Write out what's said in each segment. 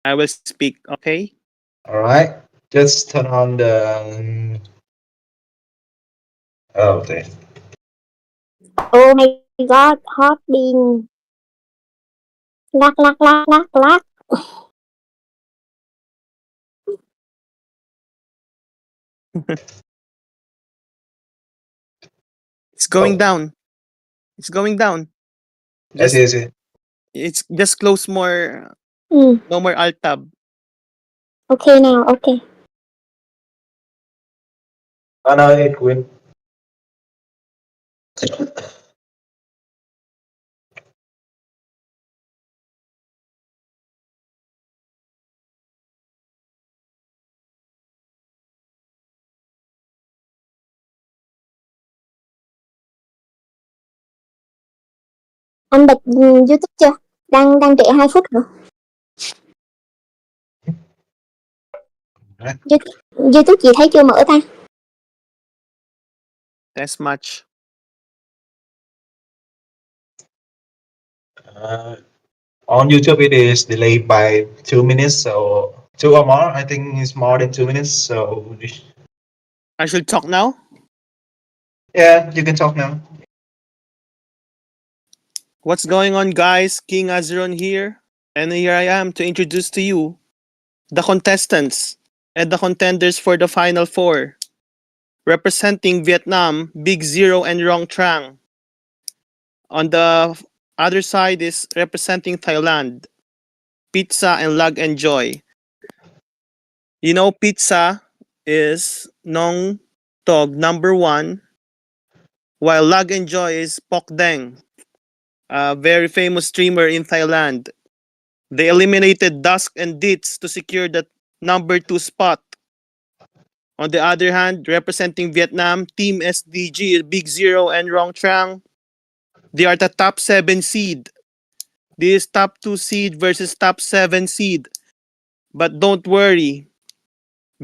I will speak, okay? All right. Just turn on the. Oh, okay. Oh my god, hot bean. Lắc lắc lắc lắc lắc. It's going Oh, down. It's going down. I see, Just I see. it's just close more. Ừ, No more alt tab. okay nào, okay. Oh, no, it went. Anh bật YouTube chưa? Đang trễ 2 phút rồi. YouTube chị thấy chưa mở ta? Test match. On YouTube, it is delayed by 2 minutes, so 2 or more. I think it's more than 2 minutes. So I should talk now. yeah, you can talk now. What's going on, guys? King Azeron here, and here I am to introduce to you the contestants and the contenders for the final four. Representing Vietnam, Big Zero and Rong Trang. On the other side is representing Thailand, Pizza and Lag Enjoy. You know, Pizza is Nong Tog number one, while Lag Enjoy is Pok Deng, a very famous streamer in Thailand. They eliminated Dusk and Dits to secure the number two spot. On the other hand, representing Vietnam, Team SDG, Big Zero and Rong Trang, they are the top 7 seed. This is top 2 seed versus top 7 seed. But don't worry,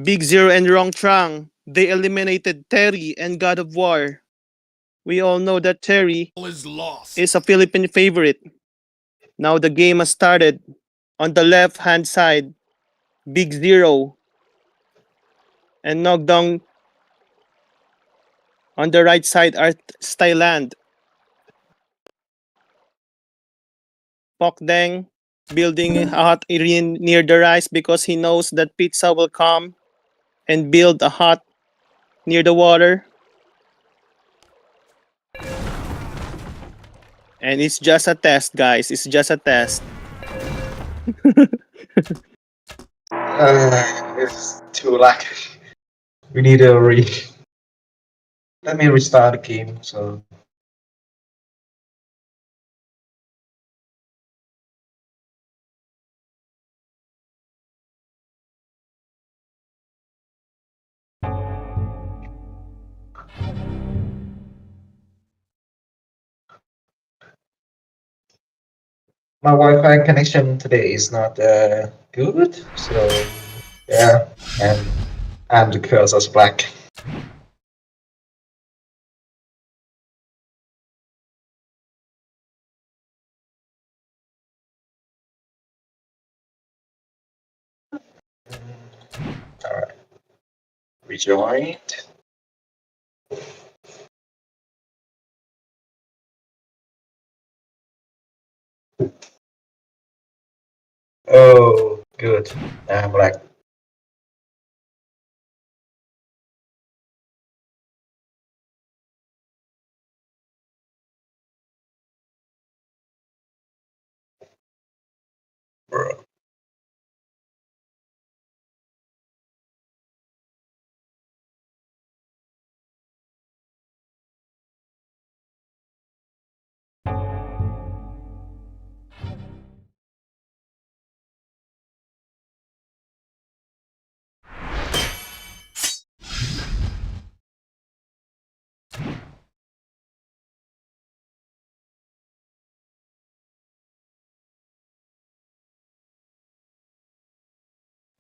Big Zero and Rong Trang, they eliminated Terry and God of War. We all know that Terry is a Philippine favorite. Now the game has started. On the left hand side, Big Zero and Knockdown. On the right side are Styland. Pokdeng building a hut area near the rice because he knows that Pizza will come and build a hut near the water. And it's just a test, guys. It's just a test. It's too lag. We need a re. Let me restart the game. So my Wi-Fi connection today is not good. So yeah, and the cursor's black. All right, rejoin. Oh, good. I'm black. Bro.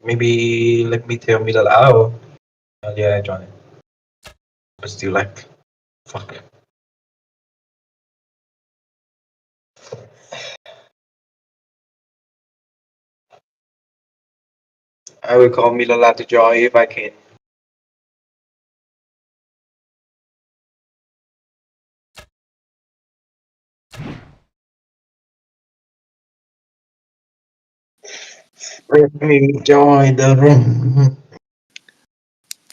Maybe let me tell me that. Oh, yeah, I joined it. But still like, fuck. I will call Milala to join if I can. Let me join the room.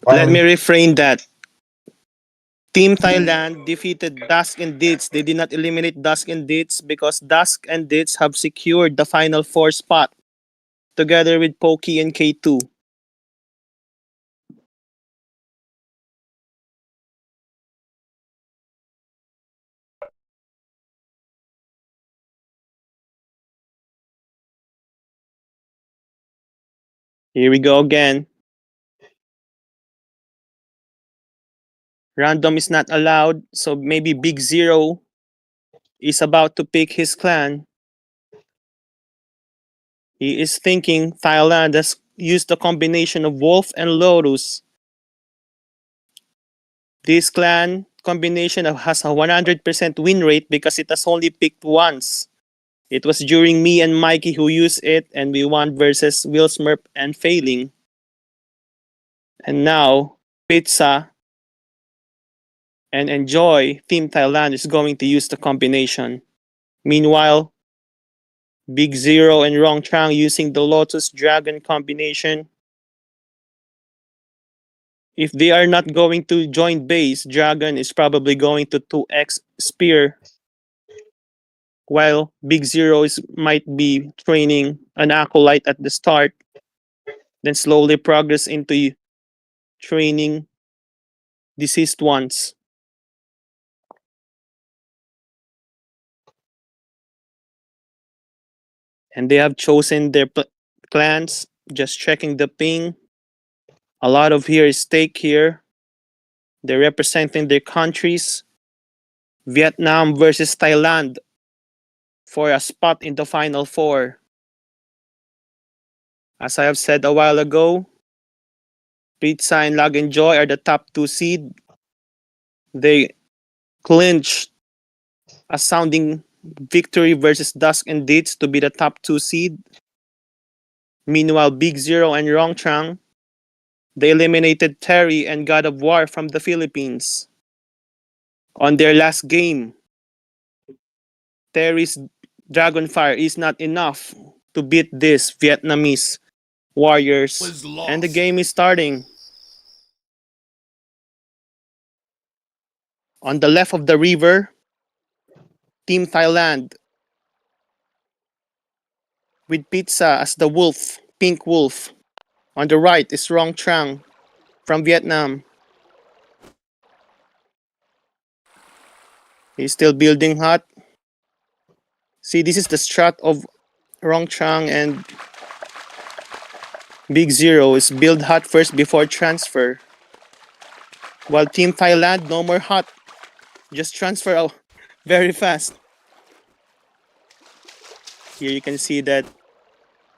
Let me refrain that. Team Thailand defeated Dusk and Dits. They did not eliminate Dusk and Dits because Dusk and Dits have secured the final 4 spot together with Pokey and K2. Here we go again. Random is not allowed, so maybe Big Zero is about to pick his clan. He is thinking Thailand has used the combination of Wolf and Lotus. This clan combination has a 100% win rate because it has only picked once. It was during me and Mikey who used it, and we won versus Will Smurf and Failing. And now, Pitza and Enjoy, Team Thailand is going to use the combination. Meanwhile, Big Zero and Rong Trang using the Lotus Dragon combination. If they are not going to join base, Dragon is probably going to 2x Spear, while Big Zero might be training an Acolyte at the start, then slowly progress into training Deceased Ones. And they have chosen their clans, just checking the ping. A lot of here is stake here. They're representing their countries. Vietnam versus Thailand for a spot in the final 4. As I have said a while ago, Pitza and Lag and Joy are the top 2 seed. They clinched a sounding victory versus Dusk and Dates to be the top 2 seed. Meanwhile, Big Zero and Rong Trang, they eliminated Terry and God of War from the Philippines. On their last game, Terry's Dragonfire is not enough to beat this Vietnamese warriors. And the game is starting. On the left of the river, Team Thailand with Pitza as the wolf, pink wolf. On the right is Rong Trang from Vietnam. He's still building hut. See, this is the strat of Rong Trang and Big Zero is build hut first before transfer. While Team Thailand, no more hut. Just transfer out very fast. Here you can see that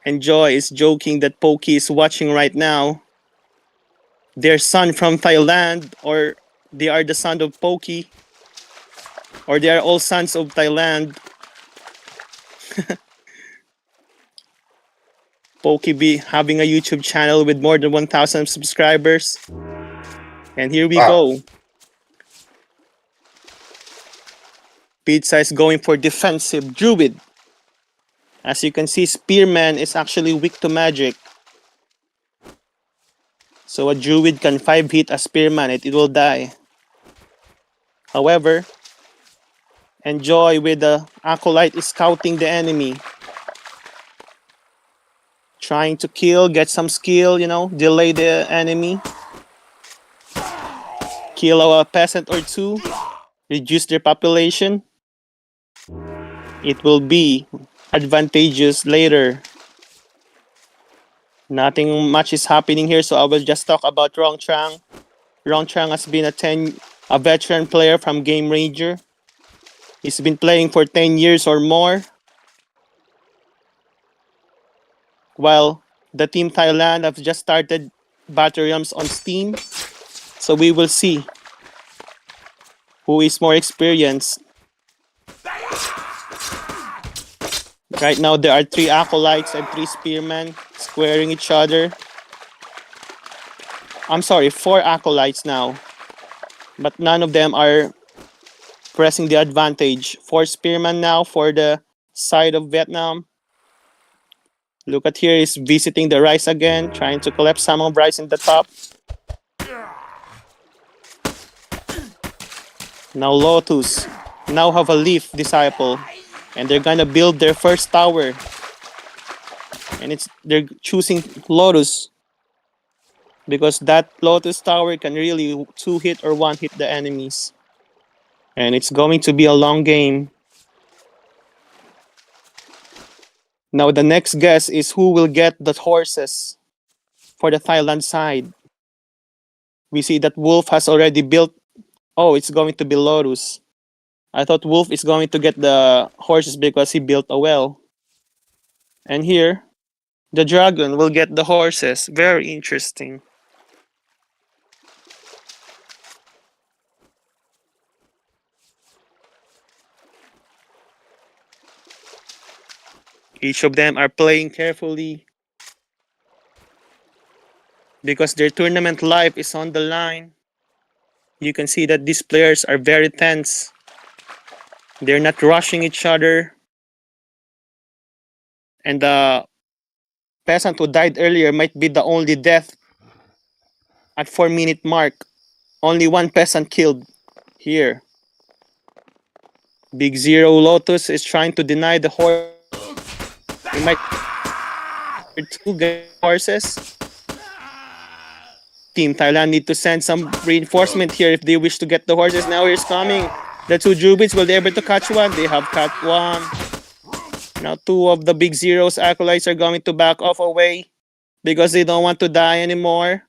Enjoy is joking that Pokey is watching right now. Their son from Thailand, or they are the son of Pokey, or they are all sons of Thailand. Pokey be having a YouTube channel with more than 1,000 subscribers. And here we go. Pizza is going for defensive Druid. As you can see, Spearman is actually weak to magic. So a Druid can 5-hit a Spearman, it will die. However, Enjoy with the Acolyte is scouting the enemy. Trying to kill, get some skill, delay the enemy. Kill a peasant or 2. Reduce their population. It will be advantageous later. Nothing much is happening here, so I will just talk about Rong Trang. Rong Trang has been a veteran player from Game Ranger. He's been playing for 10 years or more. While the Team Thailand have just started Batteriums on Steam. So we will see who is more experienced. Right now there are 3 Acolytes and 3 Spearmen squaring each other. I'm sorry, 4 acolytes now. But none of them are pressing the advantage. 4 spearmen now for the side of Vietnam. Look at here, he's visiting the rice again, trying to collect some of rice in the top. Now Lotus now have a leaf disciple, and they're gonna build their first tower. And they're choosing Lotus because that Lotus tower can really 2-hit or 1-hit the enemies. And it's going to be a long game. Now the next guess is who will get the horses for the Thailand side. We see that Wolf has already built. Oh, it's going to be Lotus. I thought Wolf is going to get the horses because he built a well. And here, the dragon will get the horses. Very interesting. Each of them are playing carefully because their tournament life is on the line. You can see that these players are very tense. They're not rushing each other. And the peasant who died earlier might be the only death at 4-minute mark. Only 1 peasant killed here. Big Zero Lotus is trying to deny the horse. He might 2 get horses. Team Thailand need to send some reinforcement here if they wish to get the horses. Now here's coming. The 2 Druids will be able to catch one. They have caught one. Now 2 of the Big Zero's acolytes are going to back off away because they don't want to die anymore.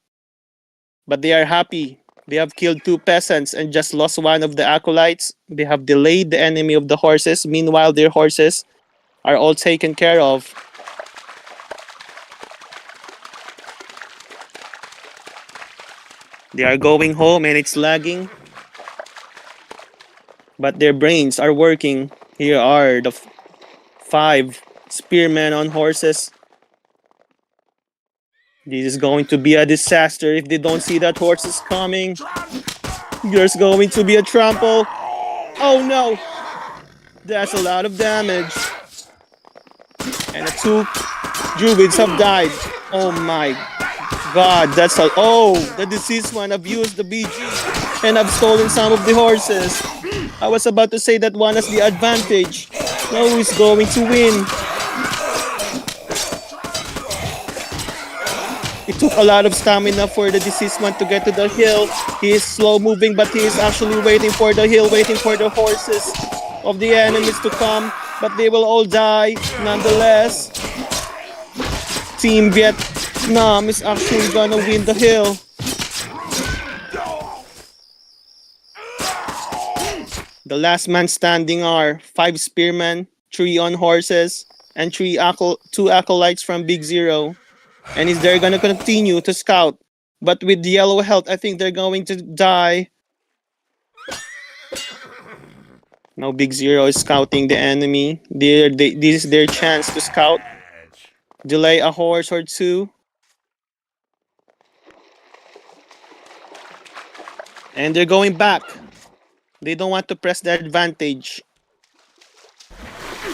But they are happy. They have killed 2 peasants and just lost 1 of the acolytes. They have delayed the enemy of the horses. Meanwhile, their horses are all taken care of. They are going home and it's lagging. But their brains are working. Here are the 5 spearmen on horses. This is going to be a disaster if they don't see that horse is coming. There's going to be a trample. Oh no! That's a lot of damage. And the 2 Druids have died. Oh my god, that's all. Oh, the deceased one abused the BG and have stolen some of the horses. I was about to say that one has the advantage. Now who is going to win? It took a lot of stamina for the deceased one to get to the hill. He is slow moving, but he is actually waiting for the hill, waiting for the horses of the enemies to come. But they will all die nonetheless. Team Vietnam is actually gonna win the hill. The last man standing are 5 spearmen, 3 on horses, and 2 acolytes from Big Zero. And they're gonna continue to scout. But with the yellow health, I think they're going to die. Now Big Zero is scouting the enemy. This is their chance to scout. Delay a horse or 2. And they're going back. They don't want to press the advantage.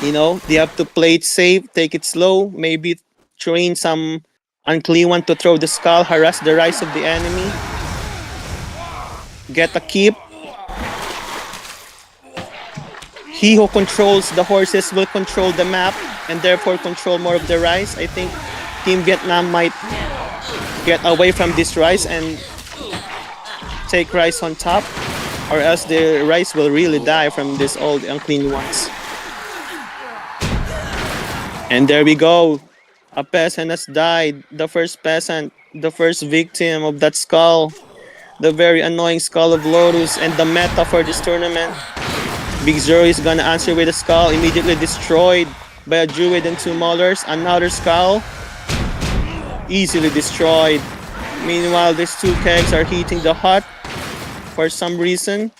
You know, they have to play it safe, take it slow, maybe train some unclean one to throw the skull, harass the rise of the enemy. Get a keep. He who controls the horses will control the map and therefore control more of the rise. I think Team Vietnam might get away from this rise and take rice on top, or else the rice will really die from these old unclean ones. And there we go. A peasant has died. The first peasant, the first victim of that skull. The very annoying skull of Lotus and the meta for this tournament. Big Zero is gonna answer with a skull, immediately destroyed by a druid and 2 maulers. Another skull, easily destroyed. Meanwhile, these 2 kegs are hitting the hut for some reason.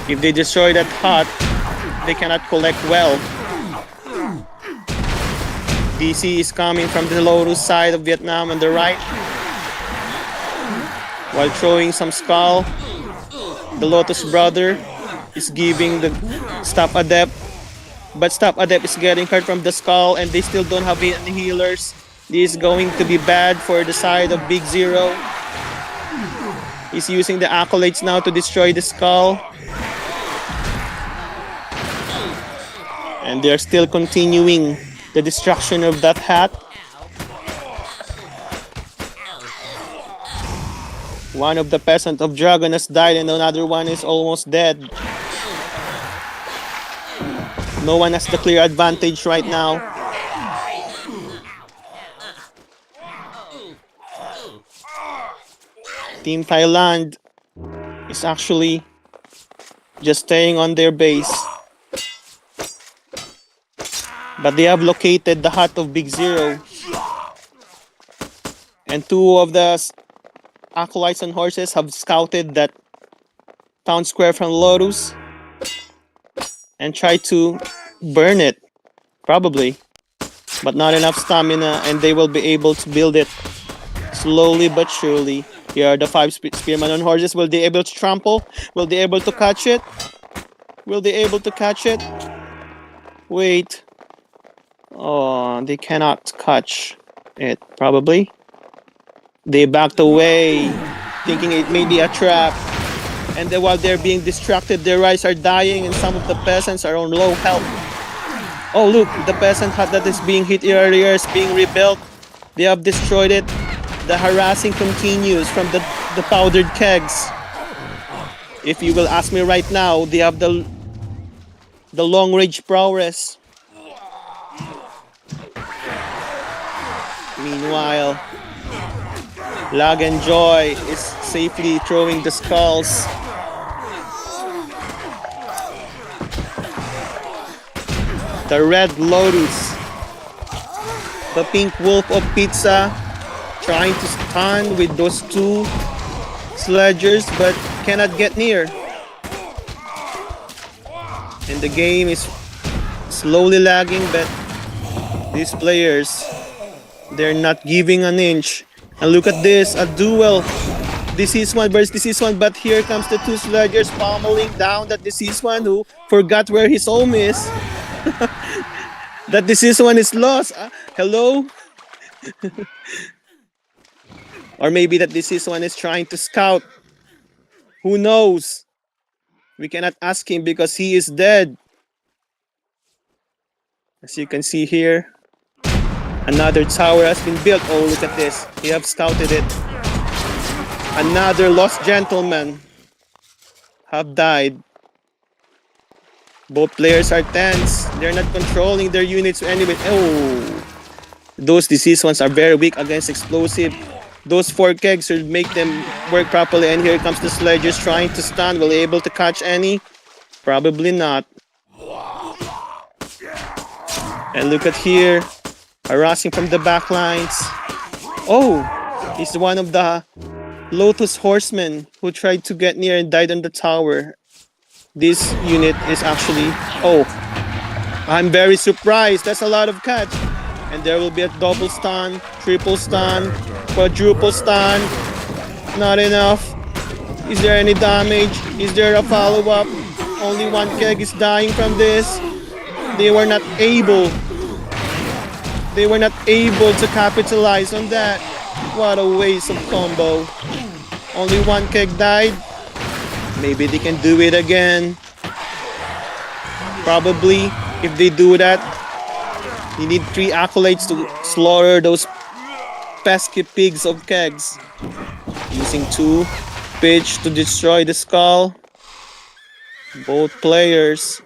If they destroy that hut, they cannot collect well. DC is coming from the Lotus side of Vietnam on the right. while throwing some skull. The Lotus brother is giving the Staff Adept, but Staff Adept is getting hurt from the skull and they still don't have any healers. This is going to be bad for the side of Big Zero. He's using the accolades now to destroy the skull. And they're still continuing the destruction of that hat. One of the peasants of Dragon has died and another one is almost dead. No one has the clear advantage right now. Team Thailand is actually just staying on their base. But they have located the hut of Big Zero. And two of the acolytes on horses have scouted that town square from Lotus and tried to burn it, probably. But not enough stamina and they will be able to build it slowly but surely. Here are the 5 spearmen on horses. Will they be able to trample? Will they be able to catch it? Will they be able to catch it? Wait. Oh, they cannot catch it, probably. They backed away, thinking it may be a trap. And then while they're being distracted, their riders are dying and some of the peasants are on low health. Oh look, the peasant hut that is being hit earlier is being rebuilt. They have destroyed it. The harassing continues from the powdered kegs. If you will ask me right now, they have the long range prowess. Meanwhile, Lag and Joy is safely throwing the skulls. The Red Lotus, the Pink Wolf of Pitza, trying to stun with those 2 sledgers but cannot get near. And the game is slowly lagging, but these players, they're not giving an inch. And look at this, a duel. Deceased one versus deceased one, but here comes the 2 sledgers pummeling down that deceased one who forgot where his home is. That deceased one is lost. Hello? Or maybe that deceased one is trying to scout. Who knows? We cannot ask him because he is dead. As you can see here, another tower has been built. Oh, look at this. They have scouted it. Another lost gentleman have died. Both players are tense. They're not controlling their units anyway. Oh, those deceased ones are very weak against explosive. Those 4 kegs should make them work properly. And here comes the sledgers trying to stun. Will they be able to catch any? Probably not. And look at here. Harassing from the back lines. Oh, he's one of the Lotus horsemen who tried to get near and died on the tower. This unit is actually... Oh, I'm very surprised. That's a lot of catch. And there will be a double stun, triple stun, quadruple stun. Not enough. Is there any damage? Is there a follow-up? Only 1 keg is dying from this. They were not able to capitalize on that. What a waste of combo. Only 1 keg died. Maybe they can do it again. Probably, if they do that, you need 3 accolades to slaughter those pesky pigs of kegs. Using 2 pitch to destroy the skull. Both players.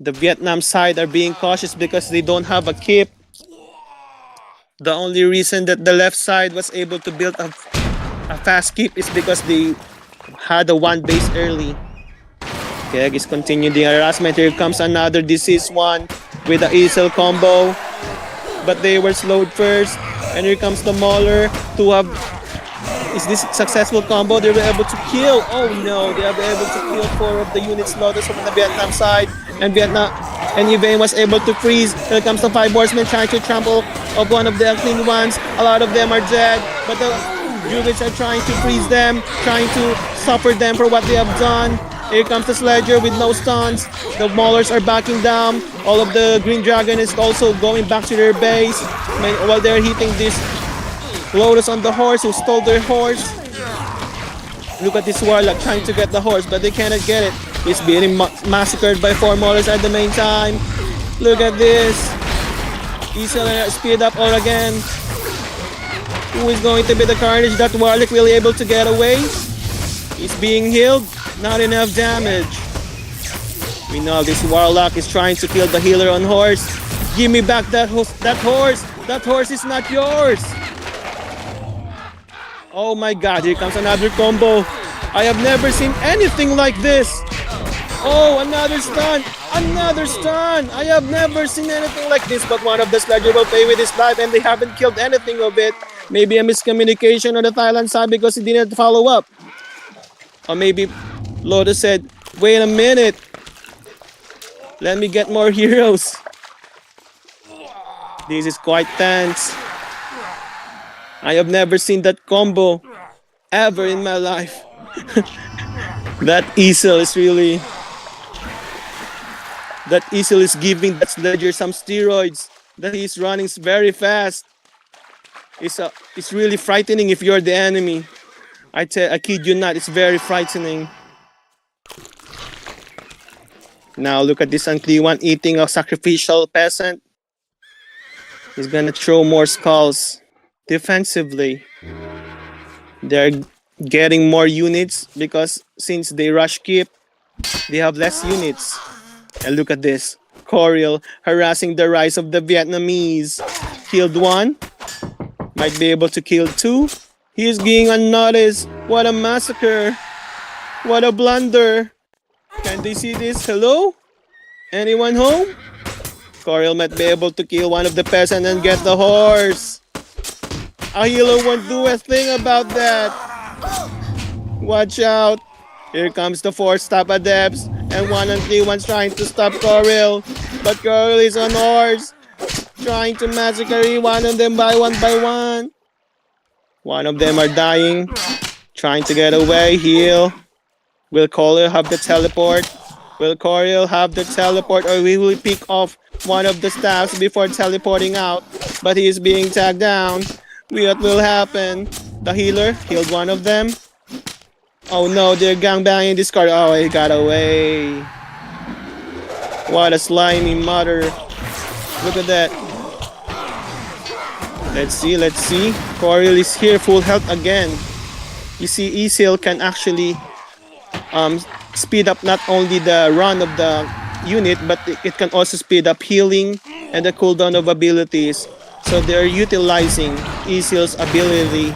The Vietnam side are being cautious because they don't have a keep. The only reason that the left side was able to build a fast keep is because they had a 1 base early. Keg is continuing the harassment. Here comes another deceased one with the Easel combo. But they were slowed first. And here comes the Mauler to have... Is this a successful combo? They were able to kill. Oh no, they were able to kill 4 of the units loaders from the Vietnam side. And Yvain was able to freeze. Here comes the 5 horsemen trying to trample of one of the clean ones. A lot of them are dead. But Druids are trying to freeze them, trying to suffer them for what they have done. Here comes the Sledger with no stuns. The Maulers are backing down. All of the Green Dragon is also going back to their base while they're hitting this Lotus on the horse who stole their horse. Look at this Warlock trying to get the horse, but they cannot get it. He's being massacred by 4 Maulers at the main time. Look at this. He's gonna speed up all again. Who is going to be the Carnage? That Warlock will be able to get away. He's being healed. Not enough damage. We know this Warlock is trying to kill the healer on horse. Give me back that horse. That horse is not yours. Oh my god, here comes another combo. I have never seen anything like this. Oh, another stun. Another stun. I have never seen anything like this, but one of the Sledger will pay with his life and they haven't killed anything of it. Maybe a miscommunication on the Thailand side because he didn't follow up. Or maybe Lotus said, wait a minute. Let me get more heroes. This is quite tense. I have never seen that combo ever in my life. That Easel is really... That Easel is giving that Sledger some steroids. That he's running very fast. It's really frightening if you're the enemy. I kid you not, it's very frightening. Now look at this Unclean eating a sacrificial peasant. He's gonna throw more skulls. Defensively, they're getting more units because since they rush keep, they have less units. And look at this. Coriel harassing the rise of the Vietnamese. Killed 1. Might be able to kill 2. He is being unnoticed. What a massacre. What a blunder. Can they see this? Hello? Anyone home? Coriel might be able to kill one of the peasants and get the horse. A healer won't do a thing about that. Watch out. Here comes the 4 Stop Adepts. And 1 and 3 one's trying to stop Coriel. But Coriel is on horse. Trying to massacre one of them by one. One of them are dying. Trying to get away. Heal. Will Coriel have the teleport? Will Coriel have the teleport, or we will pick off one of the staffs before teleporting out? But he is being tagged down. What will happen? The healer healed one of them. Oh no, they're gangbanging this card. Oh, he got away. What a slimy mother. Look at that. Let's see. Coriel is here, full health again. You see, Easel can actually speed up not only the run of the unit, but it can also speed up healing and the cooldown of abilities. So they're utilizing Easel's ability.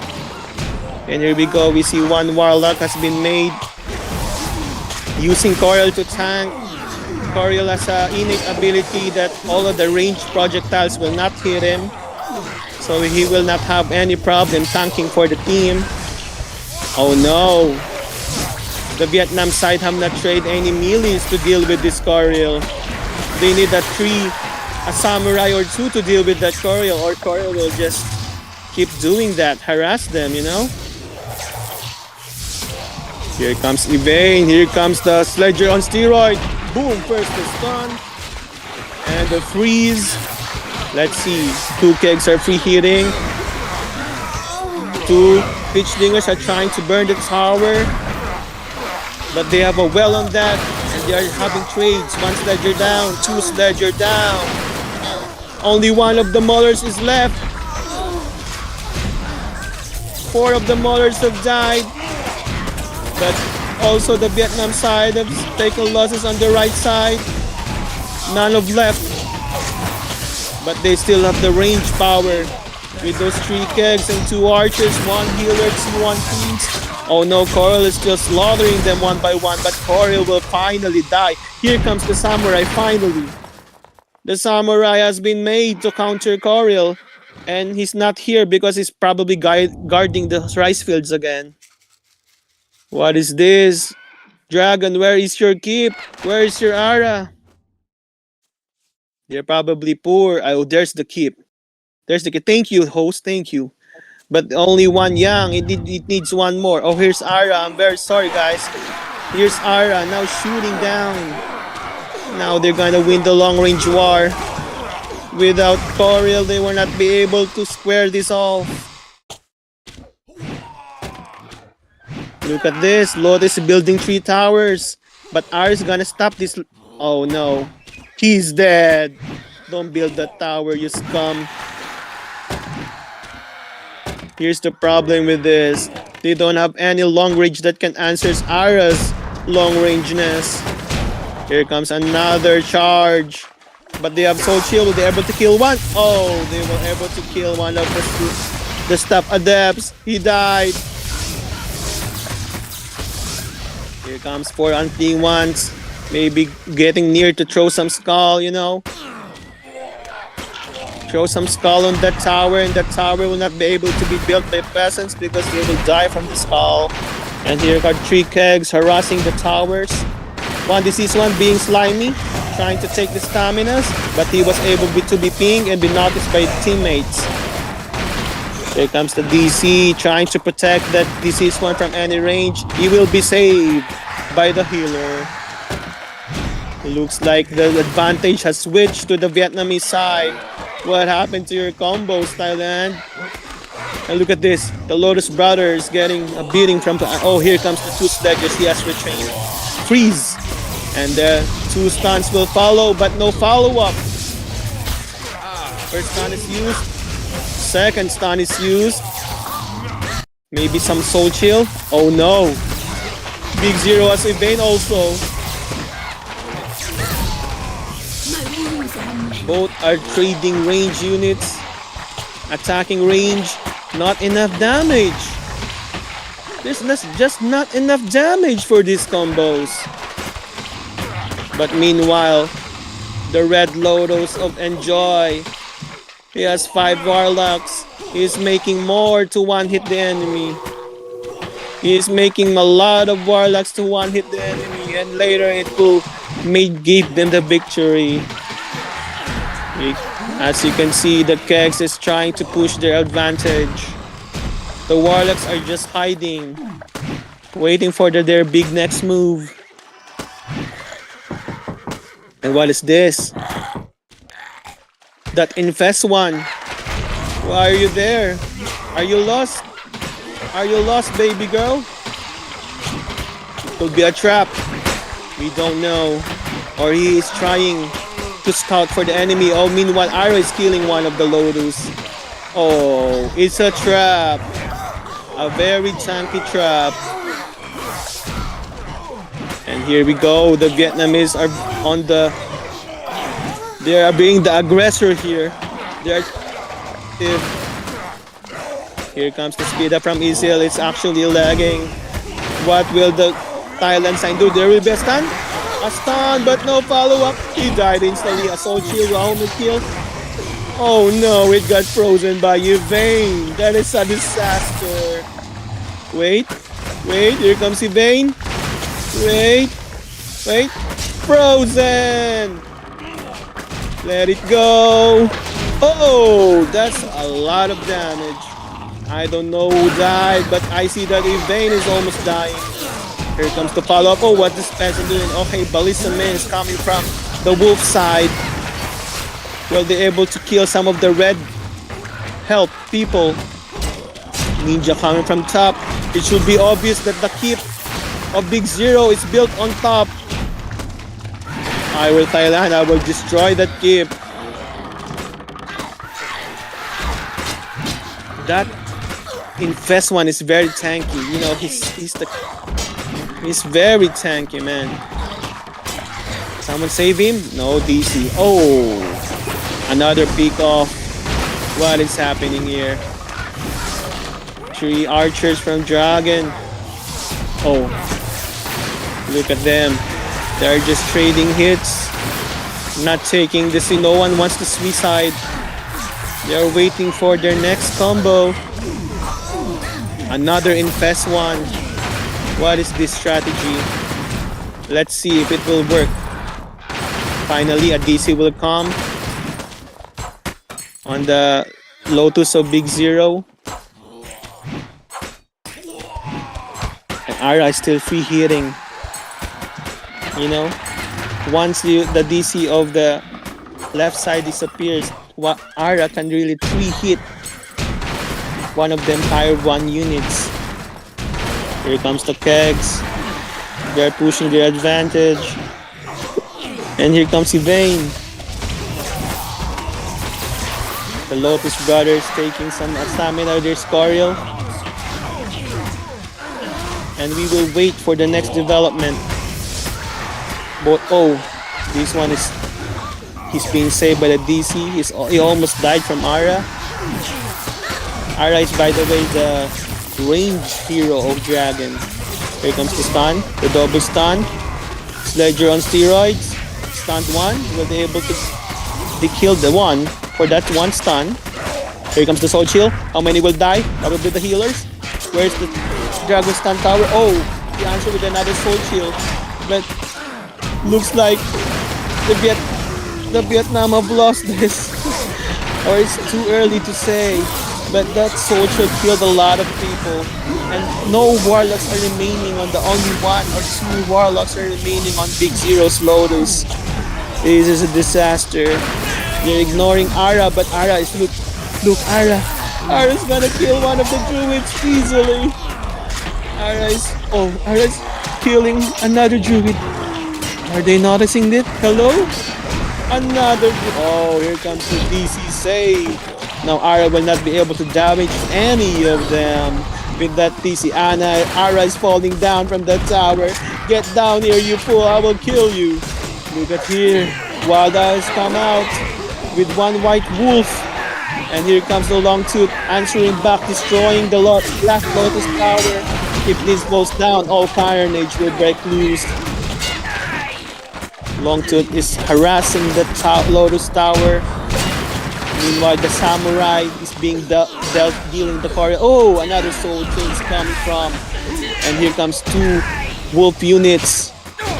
And here we go, we see 1 Warlock has been made. Using Coriel to tank. Coriel has an innate ability that all of the ranged projectiles will not hit him. So he will not have any problem tanking for the team. Oh no! The Vietnam side have not traded any melees to deal with this Coriel. They need a samurai or 2 to deal with that Coriel, or Coriel will just keep doing that, harass them, you know? Here comes Evane, here comes the Sledger on steroid. Boom, first the stun. And the freeze. Let's see, 2 kegs are free hitting. 2 Pitchlingers are trying to burn the tower. But they have a well on that, and they are having trades. 1 Sledger down, 2 Sledger down. Only 1 of the Maulers is left. 4 of the Maulers have died. But also the Vietnam side have taken losses on the right side. None have left. But they still have the range power. With those 3 kegs and 2 archers, 1 healer, 1 priest. Oh no, Coriel is just slaughtering them one by one, but Coriel will finally die. Here comes the samurai, finally. The samurai has been made to counter Coriel, and he's not here because he's probably guarding the rice fields again. What is this? Dragon, where is your keep? Where is your Ara? They're probably poor. Oh, there's the keep. There's the keep. Thank you, host. Thank you. But only one young. It needs one more. Oh, here's Ara. I'm very sorry, guys. Here's Ara now shooting down. Now they're gonna win the long range war. Without Coriel, they will not be able to square this off. Look at this. Lotus building 3 towers. But Ara is gonna stop this. Oh no. He's dead. Don't build that tower, you scum. Here's the problem with this. They don't have any long range that can answer Ara's long rangeness. Here comes another charge. But they have Soul Shield. Will they able to kill one? Oh, they were able to kill one of the staff adepts. He died. Here comes 4 unclean ones. Maybe getting near to throw some skull, you know. Throw some skull on that tower, and that tower will not be able to be built by peasants because they will die from the skull. And here got 3 kegs harassing the towers. One diseased one being slimy, trying to take the staminas, but he was able to be pinged and be noticed by teammates. Here comes the DC trying to protect that diseased one from any range. He will be saved by the healer. Looks like the advantage has switched to the Vietnamese side. What happened to your combos, Thailand? And look at this. The Lotus Brothers getting a beating from... Oh, here comes the 2 sledges. He has retrained. Freeze! And the 2 stuns will follow, but no follow-up. First stun is used. Second stun is used. Maybe some Soul Chill. Oh no. Big Zero has evade also. Both are trading range units. Attacking range. Not enough damage. There's just not enough damage for these combos. But meanwhile, the Red Lotus of Enjoy. He has 5 Warlocks. He's making more to one-hit the enemy. He's making a lot of Warlocks to one-hit the enemy. And later it will give them the victory. As you can see, the Kegs is trying to push their advantage. The Warlocks are just hiding, waiting for their big next move. And what is this? That infest one. Why are you there? Are you lost? Are you lost, baby girl? Could be a trap. We don't know. Or he is trying to scout for the enemy. Oh, meanwhile, Arrow is killing one of the Lotus. Oh, it's a trap. A very tanky trap. And here we go. The Vietnamese are on the... They are being the aggressor here. Here comes the speed up from Isil. It's actually lagging. What will the Thailand sign do? There will be a stun. A stun, but no follow-up. He died instantly. A Soul Shield, a homing kill. Oh no, it got frozen by Yvain. That is a disaster. Wait. Here comes Yvain. Wait. Frozen. Let it go. Oh, that's a lot of damage. I don't know who died, but I see that Yvain is almost dying. Here comes the follow-up. Oh, what this peasant doing? Okay, Ballista Man is coming from the wolf side. Will they able to kill some of the red health people? Ninja coming from top. It should be obvious that the keep of Big Zero is built on top. I will Thailand. I will destroy that keep. That infest one is very tanky. You know, he's very tanky, man. Someone save him? No, DC. Oh, another peek off. What is happening here? 3 archers from Dragon. Oh, look at them. They're just trading hits, not taking this. No one wants to suicide. They're waiting for their next combo. Another infest one. What is this strategy? Let's see if it will work. Finally, a DC will come on the Lotus of Big Zero. Ara is still free hitting. You know, once the DC of the left side disappears, Ara can really free hit one of them Tier 1 units. Here comes the kegs. They're pushing their advantage. And here comes Yvain. The Lotus brothers taking some stamina of their Scorial. And we will wait for the next development. But oh, this one is... He's being saved by the DC. He almost died from Ara. Ara is, by the way, the range hero of Dragon. Here comes the stun, the double stun. Sledger on steroids. Stunned one. Will be able to... They killed the one for that one stun. Here comes the Soul Chill. How many will die? Probably the healers. Where's the Dragon Stun Tower? Oh, he answered with another Soul Chill. But looks like the Vietnam have lost this. Or it's too early to say. But that Soul Chill killed a lot of people. And no Warlocks are remaining on the only one or two Warlocks are remaining on Big Zero's Lotus. This is a disaster. They're ignoring Ara, but Ara is look Ara. Ara's gonna kill one of the druids easily. Ara is killing another druid. Are they noticing it? Hello? Another. Oh, here comes the DC save. Now Ara will not be able to damage any of them with that DC. Ara is falling down from that tower. Get down here, you fool! I will kill you. Look at here. Wild Eyes come out with one white wolf. And here comes the Long Tooth answering back, destroying the Black Lotus Tower. If this goes down, all Carnage will break loose. Long Tooth is harassing the Lotus Tower. Meanwhile, the Samurai is being dealing the Courier. Oh, another Soul Chain is coming from. And here comes two Wolf units.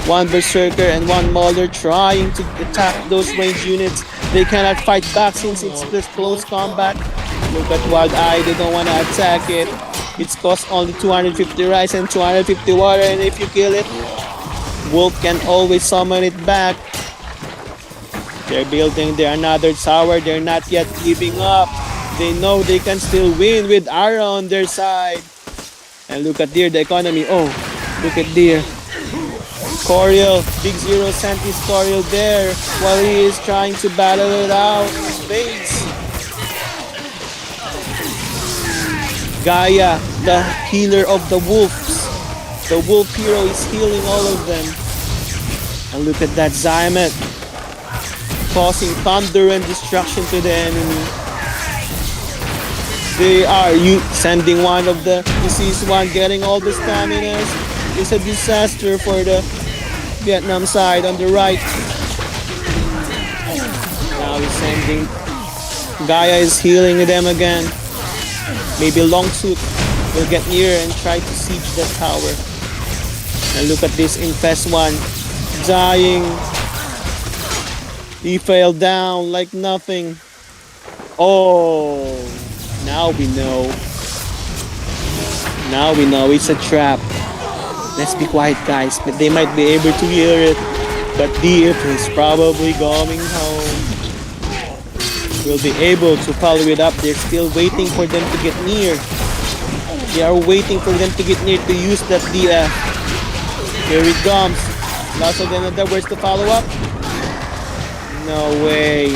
One Berserker and one Mauler trying to attack those range units. They cannot fight back since it's this close combat. Look at Wild Eye, they don't want to attack it. It's cost only 250 rice and 250 water, and if you kill it, Wolf can always summon it back. They're building their another tower, they're not yet giving up. They know they can still win with Ara on their side. And look at there, the economy. Oh, look at there. Coriel, Big Zero sent his Coriel there while he is trying to battle it out in space. Gaia, the healer of the wolves. The wolf hero is healing all of them. And look at that Zymet, causing thunder and destruction to the enemy. They are sending one of the diseased one, getting all the staminas. It's a disaster for the Vietnam side on the right. Now he's sending. Gaia is healing them again. Maybe Longsuit will get near and try to siege the tower. And look at this Infest one dying. He fell down like nothing. Oh, now we know. Now we know it's a trap. Let's be quiet, guys. But they might be able to hear it. But DF is probably going home. We'll be able to follow it up. They're still waiting for them to get near. They are waiting for them to get near to use that DF. Here it comes. Lots of them. Where's the follow up? No way.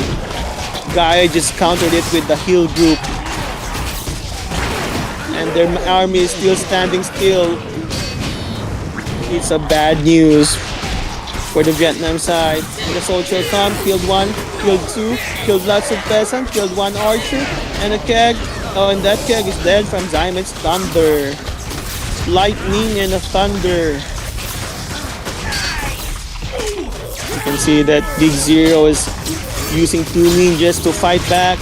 Gaia just countered it with the heal group. And their army is still standing still. It's a bad news for the Vietnam side. The soldier come, killed one, killed two, killed lots of peasants, killed one archer, and a keg. Oh, and that keg is dead from Zymet's thunder. Lightning and a thunder. You can see that Big Zero is using two ninjas to fight back.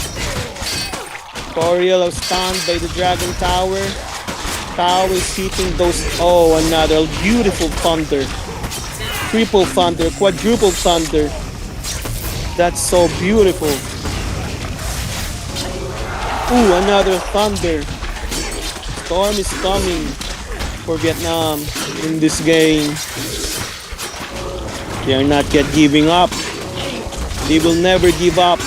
Coriel is stunned by the Dragon Tower. Tao is hitting those. Oh, another beautiful thunder. Triple thunder, quadruple thunder. That's so beautiful. Ooh, another thunder. Storm is coming. for Vietnam in this game. They are not yet giving up. They will never give up.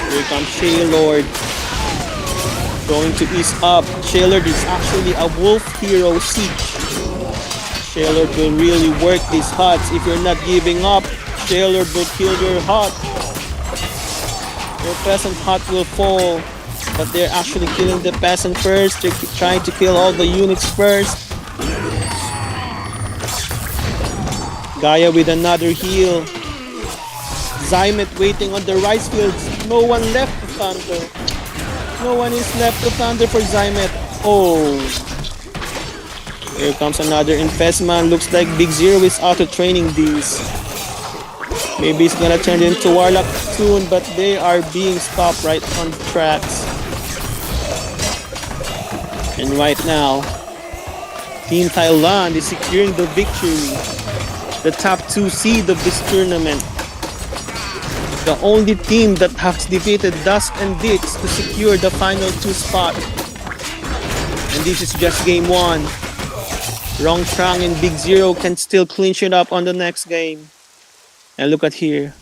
Here comes Shaylord. Going to ease up. Shaylord is actually a wolf hero siege. Shaylord will really work these huts. If you're not giving up, Shaylord will kill your hut. Your peasant hut will fall. But they're actually killing the peasant first. They're trying to kill all the units first. Gaia with another heal. Zymet waiting on the rice fields. No one left to thunder. No one is left to thunder for Zymet. Oh. Here comes another infestman. Looks like Big Zero is auto-training these. Maybe it's gonna turn into Warlock soon, but they are being stopped right on the tracks. And right now, Team Thailand is securing the victory. The top 2 seed of this tournament. The only team that has defeated Dusk and Dix to secure the final 2 spot. And this is just game 1. Rong, Trang, and Big Zero can still clinch it up on the next game. And look at here.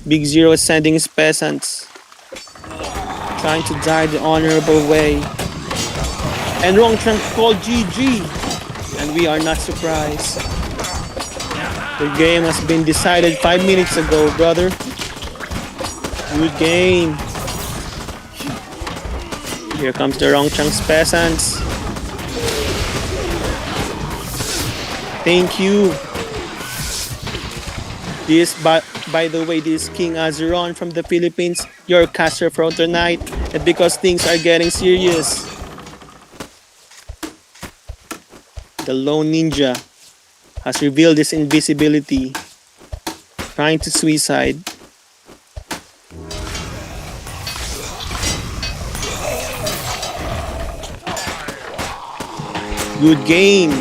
Big Zero is sending his peasants. Trying to die the honorable way. And Rong Trang called GG. And we are not surprised. The game has been decided 5 minutes ago, brother. Good game. Here comes the Rong Chang's peasants. Thank you. This, by the way, this is King Azeron from the Philippines, your caster for tonight, and because things are getting serious. The lone ninja has revealed his invisibility, trying to suicide. Good game.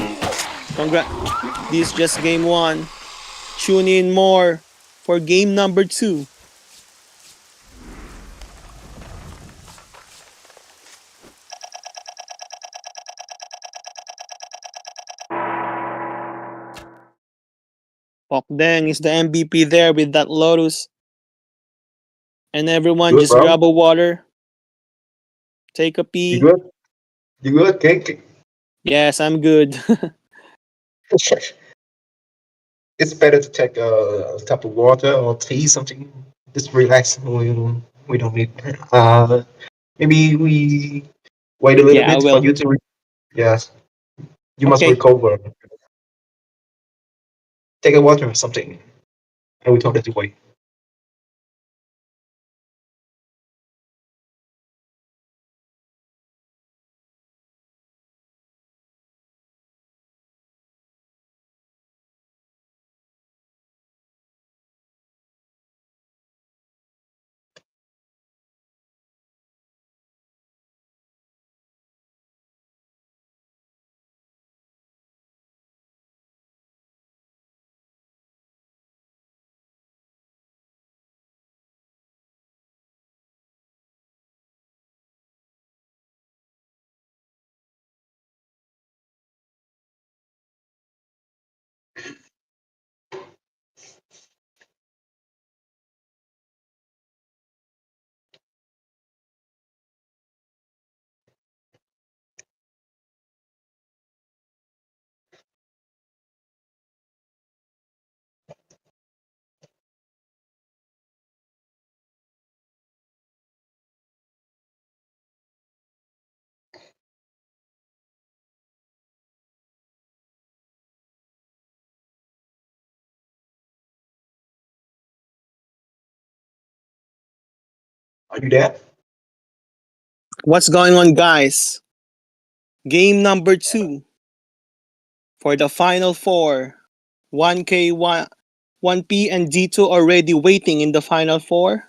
This is just game 1. Tune in more for game number 2. Pok Deng is the MVP there with that Lotus. And everyone Good, just bro. grab a water. Take a You pee. good? You good, Cake? Yes, I'm good. It's better to take a cup of water or tea, something. Just relax. We don't need. Maybe we wait a little Yeah, I bit for will. you to. Yes, you must Okay. recover. Take a water or something, and we told her to wait. Are you there? What's going on, guys? Game number 2 for the final 4. 1K, 1P, and D2 already waiting in the final 4.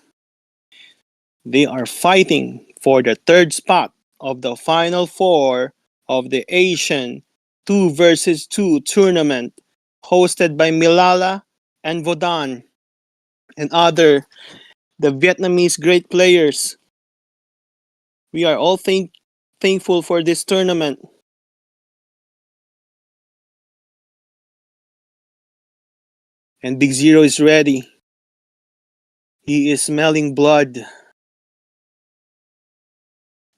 They are fighting for the 3rd spot of the final 4 of the Asian 2 versus 2 tournament hosted by Milala and Vodan and the Vietnamese great players. We are all thankful for this tournament. And Big Zero is ready. He is smelling blood.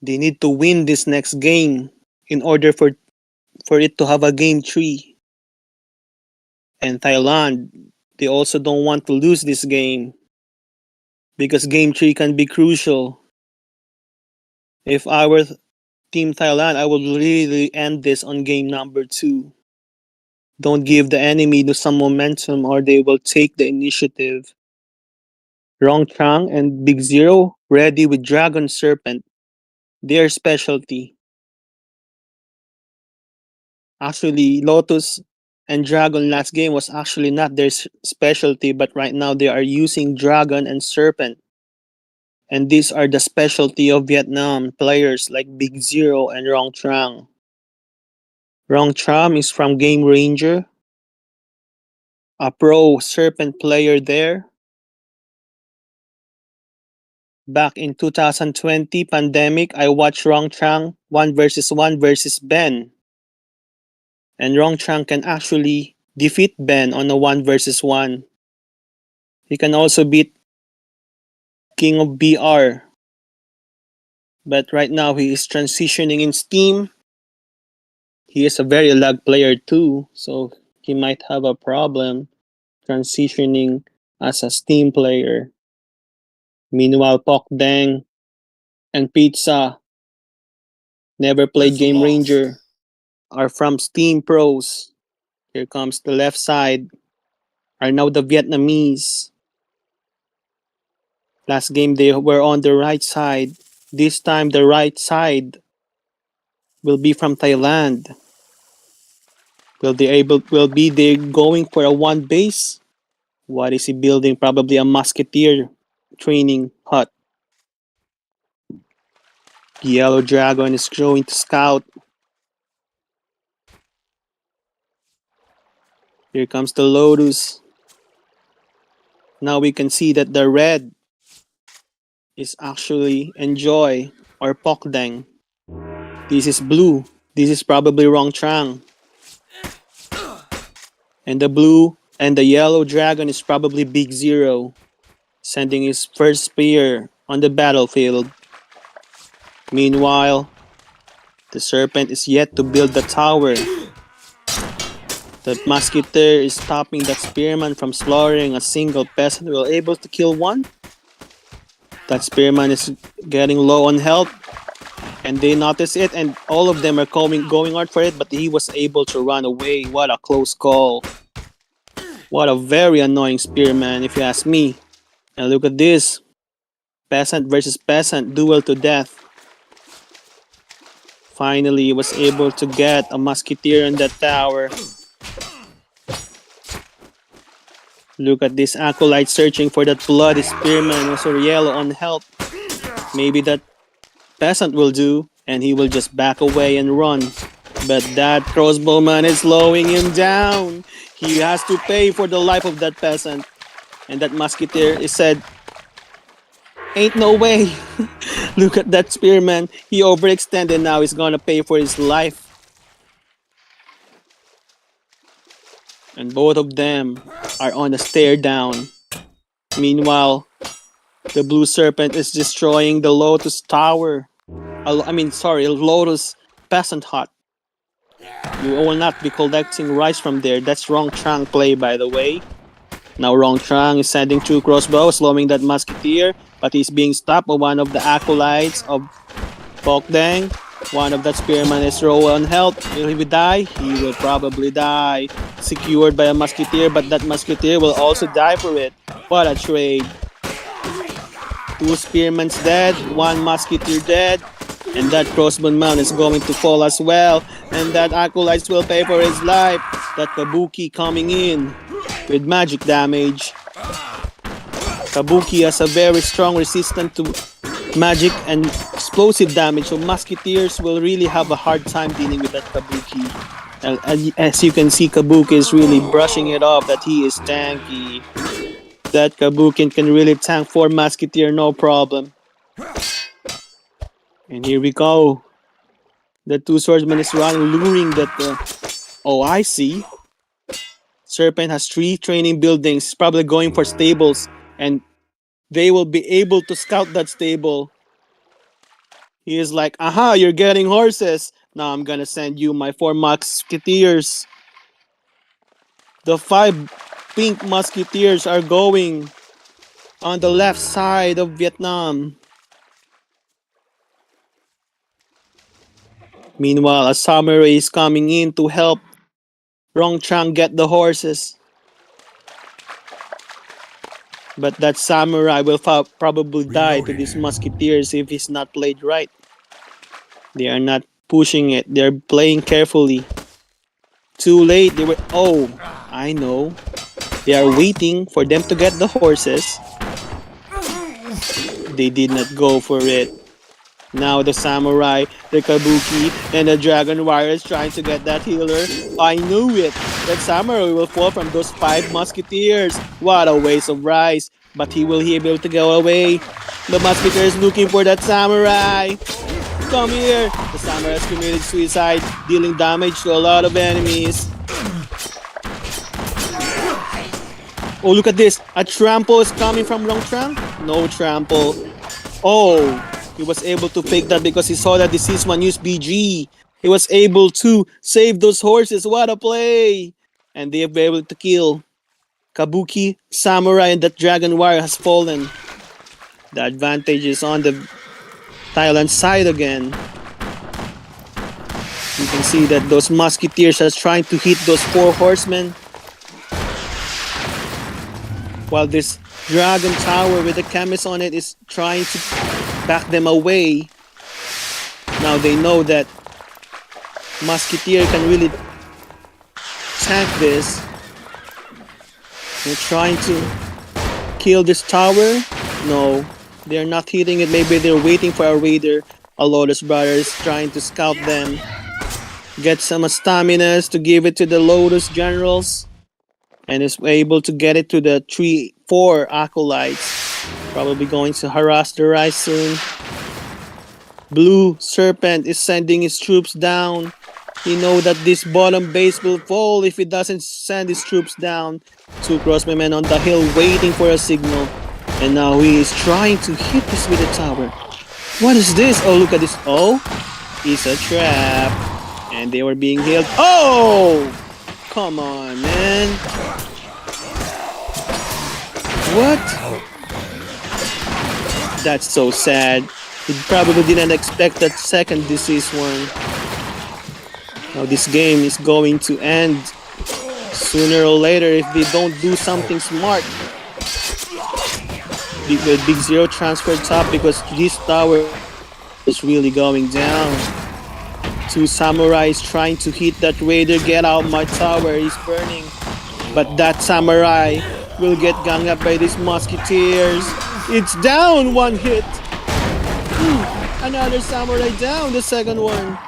They need to win this next game in order for it to have a game 3. And Thailand, they also don't want to lose this game because game 3 can be crucial. If I were Team Thailand, I would really end this on game number 2. Don't give the enemy some momentum or they will take the initiative. Rong Trang and Big Zero ready with Dragon Serpent, their specialty. Actually, Lotus and Dragon last game was actually not their specialty, but right now they are using Dragon and Serpent. And these are the specialty of Vietnam players like Big Zero and Rong Trang. Rong Trang is from Game Ranger, a pro Serpent player there. Back in 2020 pandemic, I watched Rong Trang 1 versus Ben. And Rong Trang can actually defeat Ben on a 1 versus 1. He can also beat King of BR. But right now he is transitioning in Steam. He is a very lag player too, so he might have a problem transitioning as a Steam player. Meanwhile, Pok Dang and Pizza never played Game Ranger, are from Steam Pros. Here comes the left side, are now the Vietnamese. Last game they were on the right side. This time the right side will be from Thailand. Will they going for a 1 base? What is he building? Probably a musketeer training hut. Yellow Dragon is going to scout. Here comes the Lotus. Now we can see that the red is actually Enjoy or Pokdang. This is blue. This is probably Rong Trang. And the blue and the yellow dragon is probably Big Zero, sending his first spear on the battlefield. Meanwhile, the serpent is yet to build the tower. The musketeer is stopping that spearman from slaughtering a single peasant who will able to kill one. That spearman is getting low on health, and they notice it, and all of them are going out for it, but he was able to run away. What a close call. What a very annoying spearman, if you ask me. And look at this. Peasant versus peasant, duel to death. Finally, he was able to get a musketeer in that tower. Look at this acolyte searching for that bloody spearman, also yellow on health. Maybe that peasant will do, and he will just back away and run. But that crossbowman is slowing him down. He has to pay for the life of that peasant. And that musketeer is said, ain't no way. Look at that spearman. He overextended, now he's gonna pay for his life. And both of them are on a stare down. Meanwhile, the blue serpent is destroying the Lotus tower. Lotus peasant hut. You will not be collecting rice from there. That's Rong Trang play, by the way. Now Rong Trang is sending 2 crossbows, slowing that musketeer, but he's being stopped by one of the acolytes of Pok Dang. One of that spearman is low on health. Will he die? He will probably die. Secured by a musketeer, but that musketeer will also die for it. What a trade. 2 spearmans dead, 1 musketeer dead, and that crossbowman is going to fall as well. And that acolyte will pay for his life. That Kabuki coming in with magic damage. Kabuki has a very strong resistance to magic and explosive damage, so musketeers will really have a hard time dealing with that Kabuki. And as you can see, Kabuki is really brushing it off that he is tanky. That Kabuki can really tank 4 musketeer, no problem. And here we go. The two swordsmen is running, luring that. Oh, I see. Serpent has 3 training buildings. He's probably going for stables, and they will be able to scout that stable. He is like, aha, you're getting horses. Now I'm gonna send you my 4 musketeers. The 5 pink musketeers are going on the left side of Vietnam. Meanwhile, a samurai is coming in to help Rong Trang get the horses. But that samurai will probably die to these musketeers if he's not played right. They are not pushing it. They're playing carefully. Too late. They were. Oh, I know. They are waiting for them to get the horses. They did not go for it. Now the samurai, the kabuki, and the dragon warrior is trying to get that healer. I knew it. That samurai will fall from those 5 musketeers. What a waste of rice. But he will be able to go away. The musketeer is looking for that samurai. Come here. The samurai has committed suicide, dealing damage to a lot of enemies. Oh, look at this. A trample is coming from Rong Trang. No trample. Oh, he was able to fake that because he saw that the Seasman used BG. He was able to save those horses. What a play! And they have been able to kill. Kabuki, Samurai, and that Dragon Warrior has fallen. The advantage is on the Thailand side again. You can see that those musketeers are trying to hit those 4 horsemen. While this dragon tower with the chemist on it is trying to back them away. Now they know that musketeer can really tank this. They're trying to kill this tower. No, they're not hitting it. Maybe they're waiting for a raider. A Lotus brother is trying to scout them. Get some staminas to give it to the Lotus generals. And is able to get it to the 3-4 acolytes. Probably going to harass the Rise soon. Blue Serpent is sending his troops down. He knows that this bottom base will fall if he doesn't send his troops down. 2 crossbowmen on the hill waiting for a signal. And now he is trying to hit this with a tower. What is this? Oh, look at this. Oh, it's a trap. And they were being healed. Oh! Come on, man. What? That's so sad. He probably didn't expect that second deceased one. Now this game is going to end sooner or later if they don't do something smart. Big Zero transfer top because this tower is really going down. 2 samurais trying to hit that raider. Get out my tower, he's burning. But that samurai will get ganged up by these musketeers. It's down, 1 hit. Another samurai down, the second one.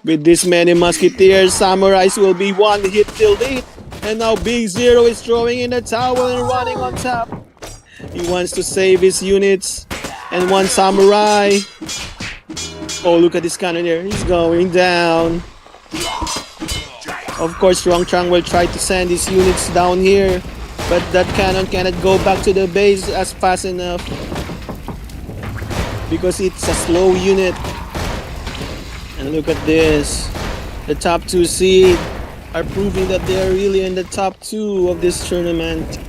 With this many musketeers, samurais will be 1 hit till late. And now Big Zero is throwing in the tower and running on top. He wants to save his units. And 1 samurai. Oh, look at this cannoneer. He's going down. Of course, Rong Trang will try to send his units down here. But that cannon cannot go back to the base as fast enough. Because it's a slow unit. And look at this. The top 2 seed are proving that they are really in the top 2 of this tournament.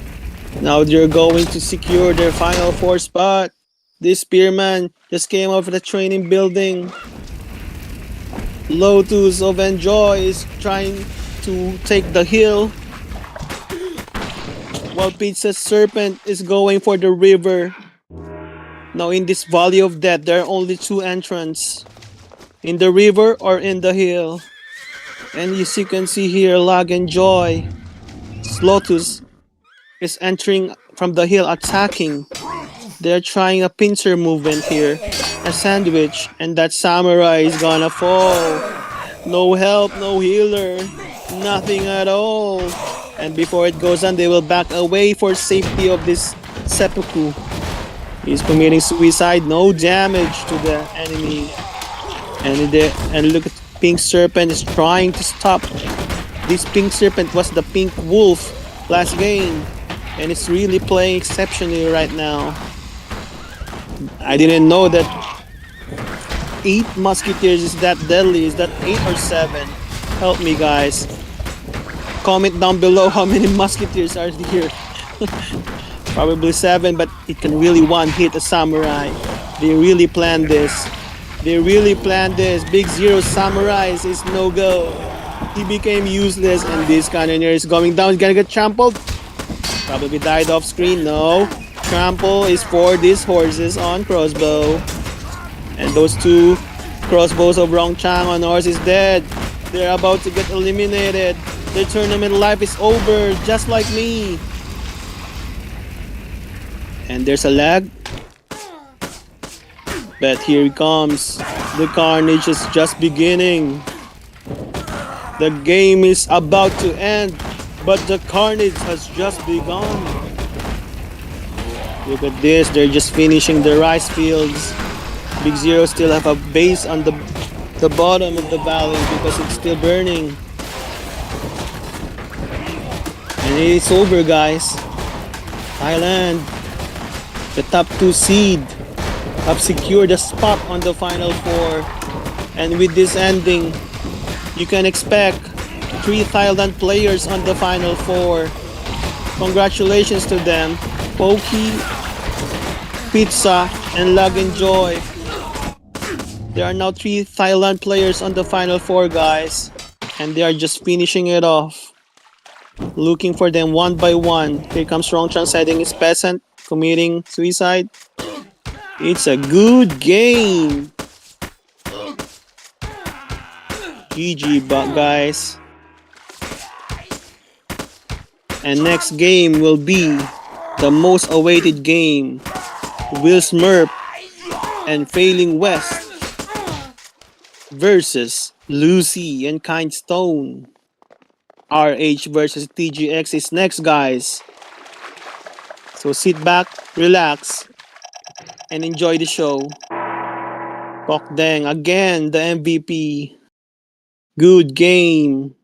Now they're going to secure their final 4 spot. This spearman just came out of the training building. Lotus of Enjoy is trying to take the hill. While Pizza's Serpent is going for the river. Now in this Valley of Death, there are only 2 entrances. In the river or in the hill. And as you can see here, Lag Enjoy. Lotus is entering from the hill, attacking. They're trying a pincer movement here. A sandwich. And that samurai is gonna fall. No help, no healer. Nothing at all. And before it goes on, they will back away for safety of this seppuku. He's committing suicide. No damage to the enemy. And look at Pink Serpent is trying to stop. This Pink Serpent was the Pink Wolf last game, and it's really playing exceptionally right now. I didn't know that 8 Musketeers is that deadly. Is that 8 or 7? Help me, guys. Comment down below how many Musketeers are here. Probably 7, but it can really one-hit a samurai. They really planned this. They really planned this. Big Zero Samurais is no-go. He became useless, and this cannoneer is going down. He's gonna get trampled. Probably died off screen. No. Trample is for these horses on crossbow. And those 2 crossbows of Rong Trang on horse is dead. They're about to get eliminated. Their tournament life is over, just like me. And there's a lag. But here it comes. The carnage is just beginning. The game is about to end, but the carnage has just begun. Look at this, they're just finishing the rice fields. Big Zero still have a base on the bottom of the valley because it's still burning. And it's over, guys. Thailand, the top 2 seed, have secured a spot on the final 4. And with this ending, you can expect 3 Thailand players on the final 4. Congratulations to them, Pokey, Pitza, and Lag and Joy. There are now 3 Thailand players on the final 4, guys, and they are just finishing it off. Looking for them one by one. Here comes Rong transcending his peasant, committing suicide. It's a good game. GG, guys. And next game will be the most awaited game. Will Smurf and Failing West versus Lucci and Kindstone. RH versus TGX is next, guys. So sit back, relax, and enjoy the show. Kok Deng, again, the MVP. Good game.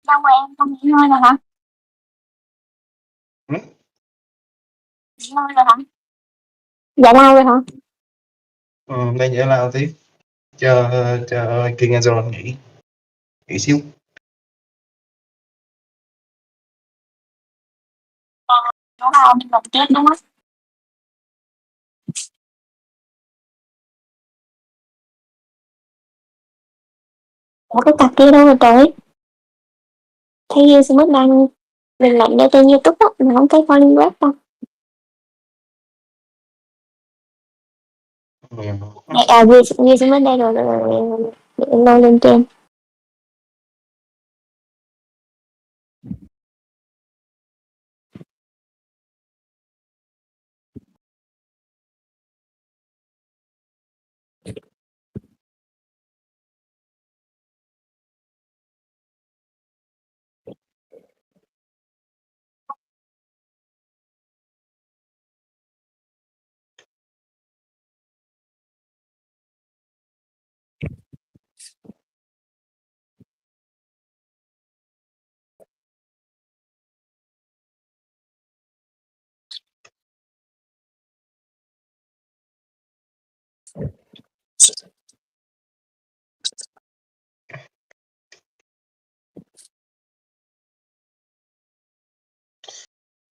Đâu rồi em không nghỉ ngơi rồi hả? Ừ? Nghỉ ngơi rồi hả? Dạ lâu rồi hả? Đang giải lao tí cho King Angel nghỉ xíu. Chỗ nào mình lục chết đúng không? Ủa cái cặp kia đâu rồi trời? Thấy Smith đang mình lệnh ra trên YouTube á, mà không thấy follow web đâu. Này, à ghi Smith đây rồi để em lôi lên trên.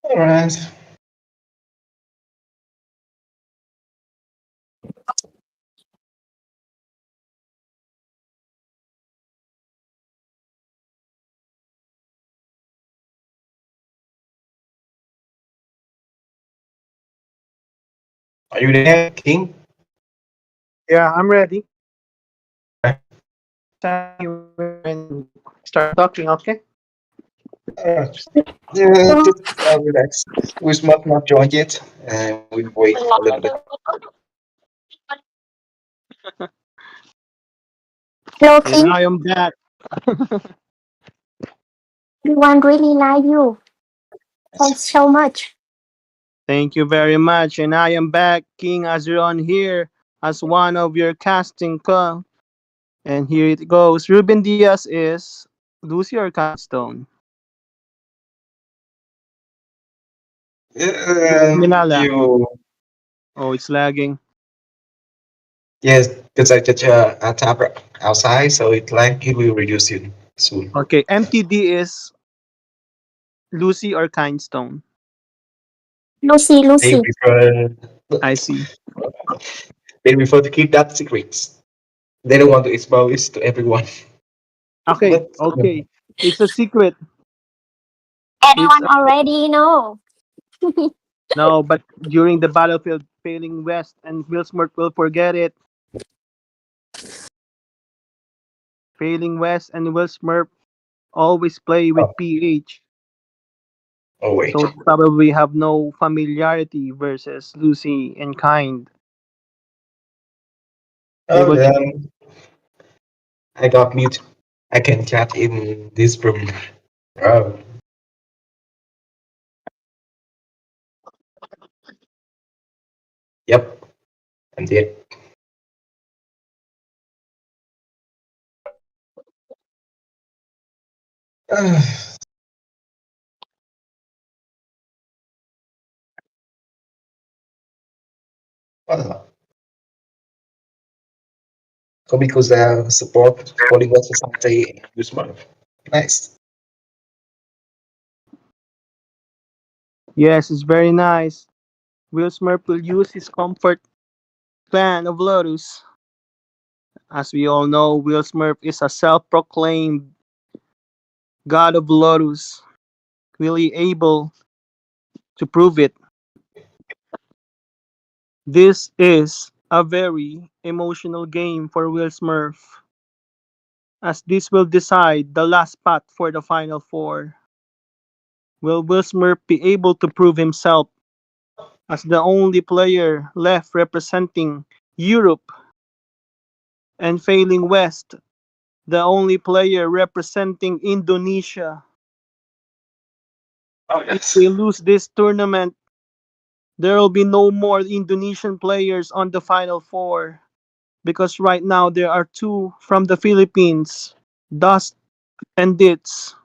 Alright. Are you there, King? Yeah, I'm ready. Okay. Tell you when start talking, okay? Just relax. We must not join yet, and we wait a little bit. Hello And King, I am back. everyone really like you. Thanks so much. Thank you very much. And I am back, King Azeron here as one of your casting call. And here it goes. Ruben Diaz is Lucy or Kindstone? Minala. You Oh, it's lagging. yes, because I just tap outside, so it will reduce it soon. Okay, MTD is Lucy or Kindstone? Lucy, They Lucy. prefer I see. they prefer to keep that secrets. They don't want to expose to everyone. Okay, But okay. It's a secret. It's Everyone already know. no, but during the battlefield, failing West and Wilsmart will forget it. Failing West and Wilsmart always play with oh, PH. oh wait. So they probably have no familiarity versus Lucy and Kind. They Oh, will just I got mute. I can chat in this room. Oh. Yep, I'm dead. Well, because supporting what society this month. Nice. yes, it's very nice. Will Smurf will use his comfort clan of Lotus. As we all know, Will Smurf is a self-proclaimed god of Lotus, really able to prove it. This is a very emotional game for Will Smurf, as this will decide the last spot for the final four. Will Will Smurf be able to prove himself as the only player left representing Europe, and failing West, the only player representing Indonesia? Oh If yes. they lose this tournament, there will be no more Indonesian players on the final four, because right now there are two from the Philippines, Dust and Dits.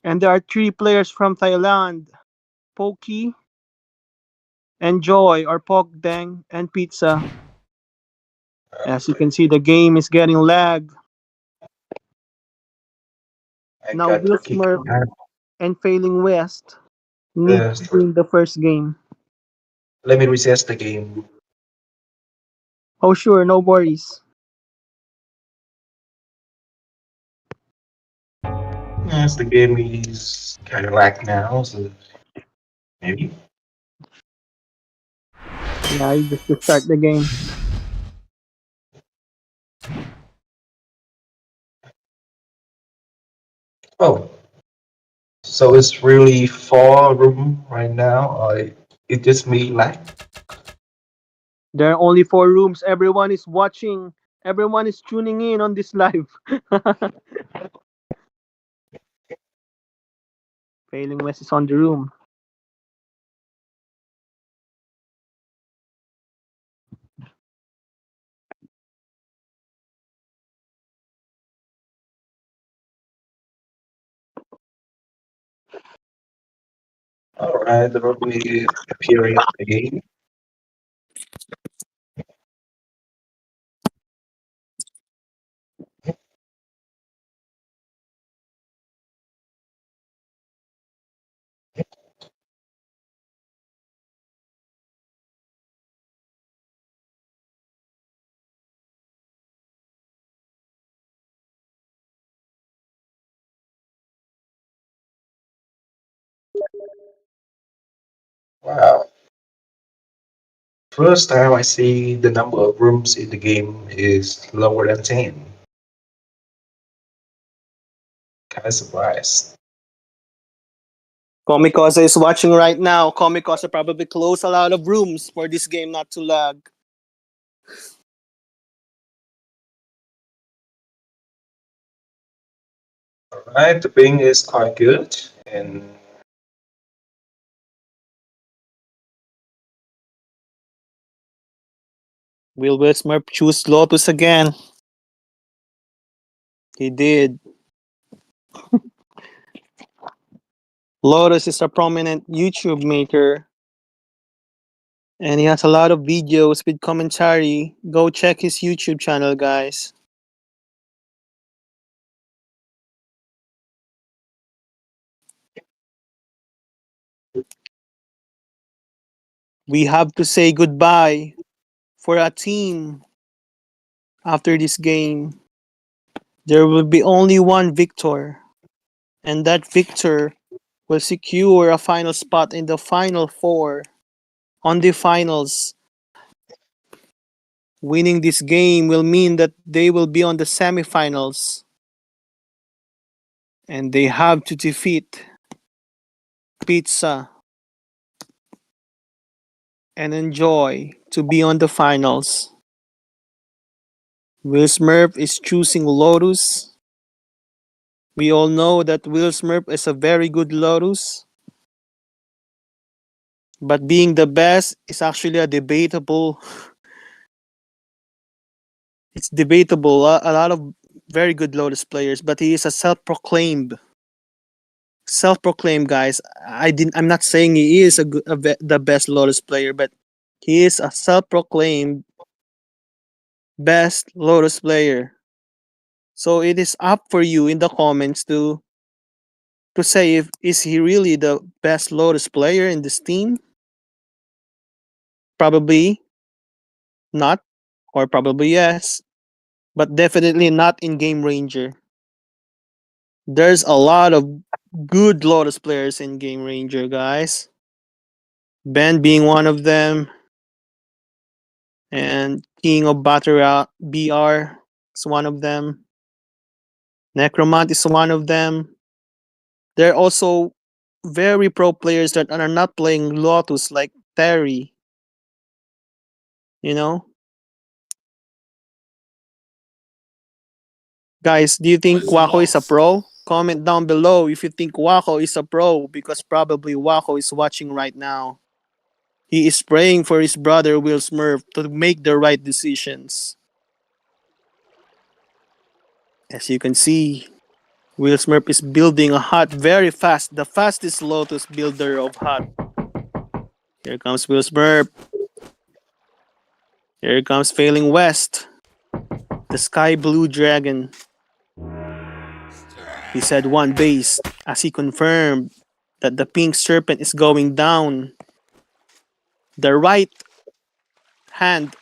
And there are 3 players from Thailand: Pokey, Enjoy or Pokdeng, and Pizza. As you can see, the game is getting lag. I Now got Will kicked Smurf out. and Failing West need Uh, to win the first game. Let me recess the game. Oh sure, no worries. Yes, the game is kind of lag now, so maybe. Yeah, you just restart the game. Oh, so it's really 4 room right now. It just me lag. There are only 4 rooms. Everyone is watching. Everyone is tuning in on this live. Failing West is on the room. All right, the room is appearing again. Wow. First time I see the number of rooms in the game is lower than 10. Kind of surprised. Comicasa is watching right now. Comicasa probably closed a lot of rooms for this game not to lag. All right, the ping is quite good, and Will Smurf choose Lotus again? He did. Lotus is a prominent YouTube maker, and he has a lot of videos with commentary. Go check his YouTube channel, guys. We have to say goodbye for a team after this game. There will be only one victor, and that victor will secure a final spot in the final 4 on the finals. Winning this game will mean that they will be on the semifinals, and they have to defeat Pizza and Enjoy to be on the finals. Will Smurf is choosing Lotus. We all know that Will Smurf is a very good Lotus, but being the best is actually a debatable. It's debatable. A lot of very good Lotus players, but he is a self-proclaimed guys. I'm not saying he is the best Lotus player, but he is a self-proclaimed best Lotus player. So it is up for you in the comments to say if is he really the best Lotus player in this team? Probably not, or probably yes, but definitely not in Game Ranger. There's a lot of good Lotus players in Game Ranger, guys. Ben being one of them, and King of Battery BR is one of them. Necromant is one of them. There are also very pro players that are not playing Lotus like Terry. You know? Guys, do you think Wako is a pro? Comment down below if you think Wako is a pro, because probably Wako is watching right now. He is praying for his brother Will Smurf to make the right decisions. As you can see, Will Smurf is building a hut very fast. The fastest Lotus builder of hut. Here comes Will Smurf. Here comes Failing West. The Sky Blue Dragon. He said one base as he confirmed that the Pink Serpent is going down. The right hand,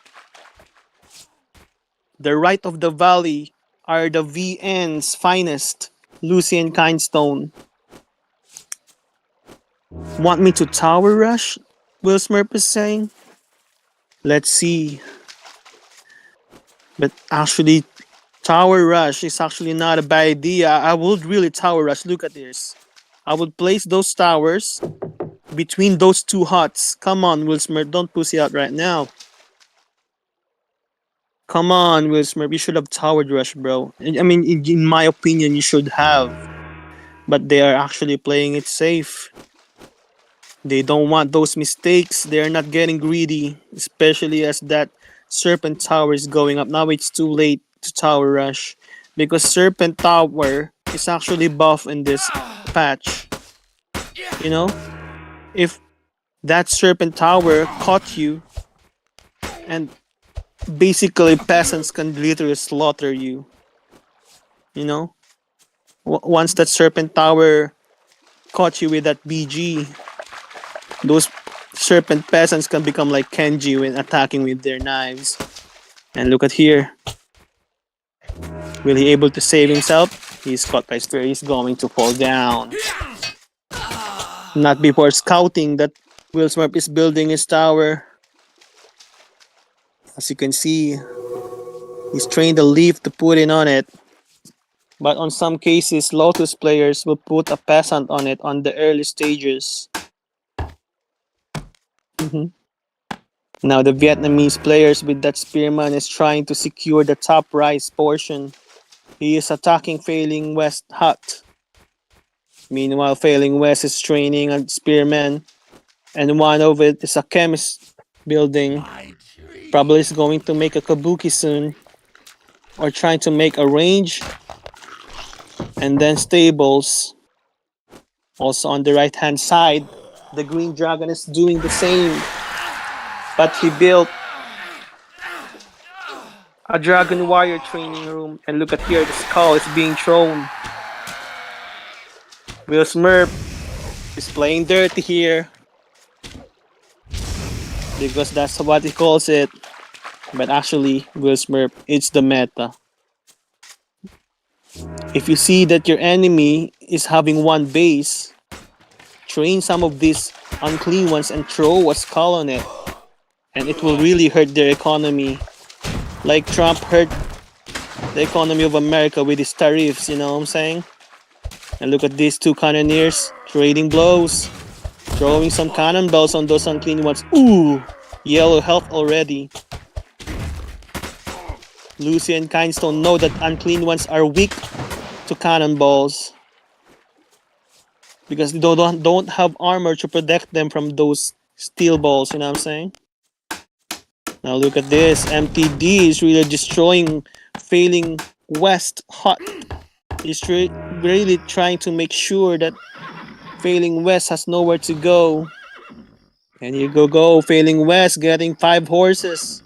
the right of the valley are the VN's finest, Lucci and Kindstone. Want me to tower rush? Will Smurf is saying. Let's see. But actually, tower rush is actually not a bad idea. I would really tower rush. Look at this. I would place those towers between those two huts. Come on, Will Smurf. Don't pussy out right now. Come on, Will Smurf. You should have towered rush, bro. I mean, in my opinion, you should have. But they are actually playing it safe. They don't want those mistakes. They're not getting greedy. Especially as that Serpent Tower is going up. Now it's too late to tower rush. Because Serpent Tower is actually buff in this patch. You know? If that Serpent Tower caught you, and basically peasants can literally slaughter you. You know? Once that Serpent Tower caught you with that BG, those serpent peasants can become like Kenji when attacking with their knives. And look at here. Will he able to save himself? He's caught by Sphere. He's going to fall down. Not before scouting that Will Smurf is building his tower. As you can see, he's trained a leaf to put in on it. But on some cases, Lotus players will put a peasant on it on the early stages. Now the Vietnamese players with that spearman is trying to secure the top rise portion. He is attacking Failing West hut. Meanwhile, Failing West is training a spearman, and one of it is a chemist building. Probably is going to make a kabuki soon, or trying to make a range, and then stables. Also on the right hand side, the Green Dragon is doing the same, but he built a Dragon Warrior training room, and look at here, the skull is being thrown. Will Smurf is playing dirty here, because that's what he calls it. But actually, Will Smurf, it's the meta. If you see that your enemy is having one base, train some of these unclean ones and throw a skull on it, and it will really hurt their economy. Like Trump hurt the economy of America with his tariffs, you know what I'm saying? And look at these two cannoneers trading blows, throwing some cannonballs on those unclean ones. Ooh, yellow health already. Lucci and Kindstone know that unclean ones are weak to cannonballs, because they don't have armor to protect them from those steel balls, you know what I'm saying? Now look at this. MTD is really destroying Failing West hut. He's really trying to make sure that Failing West has nowhere to go. And here go Failing West getting 5 horses,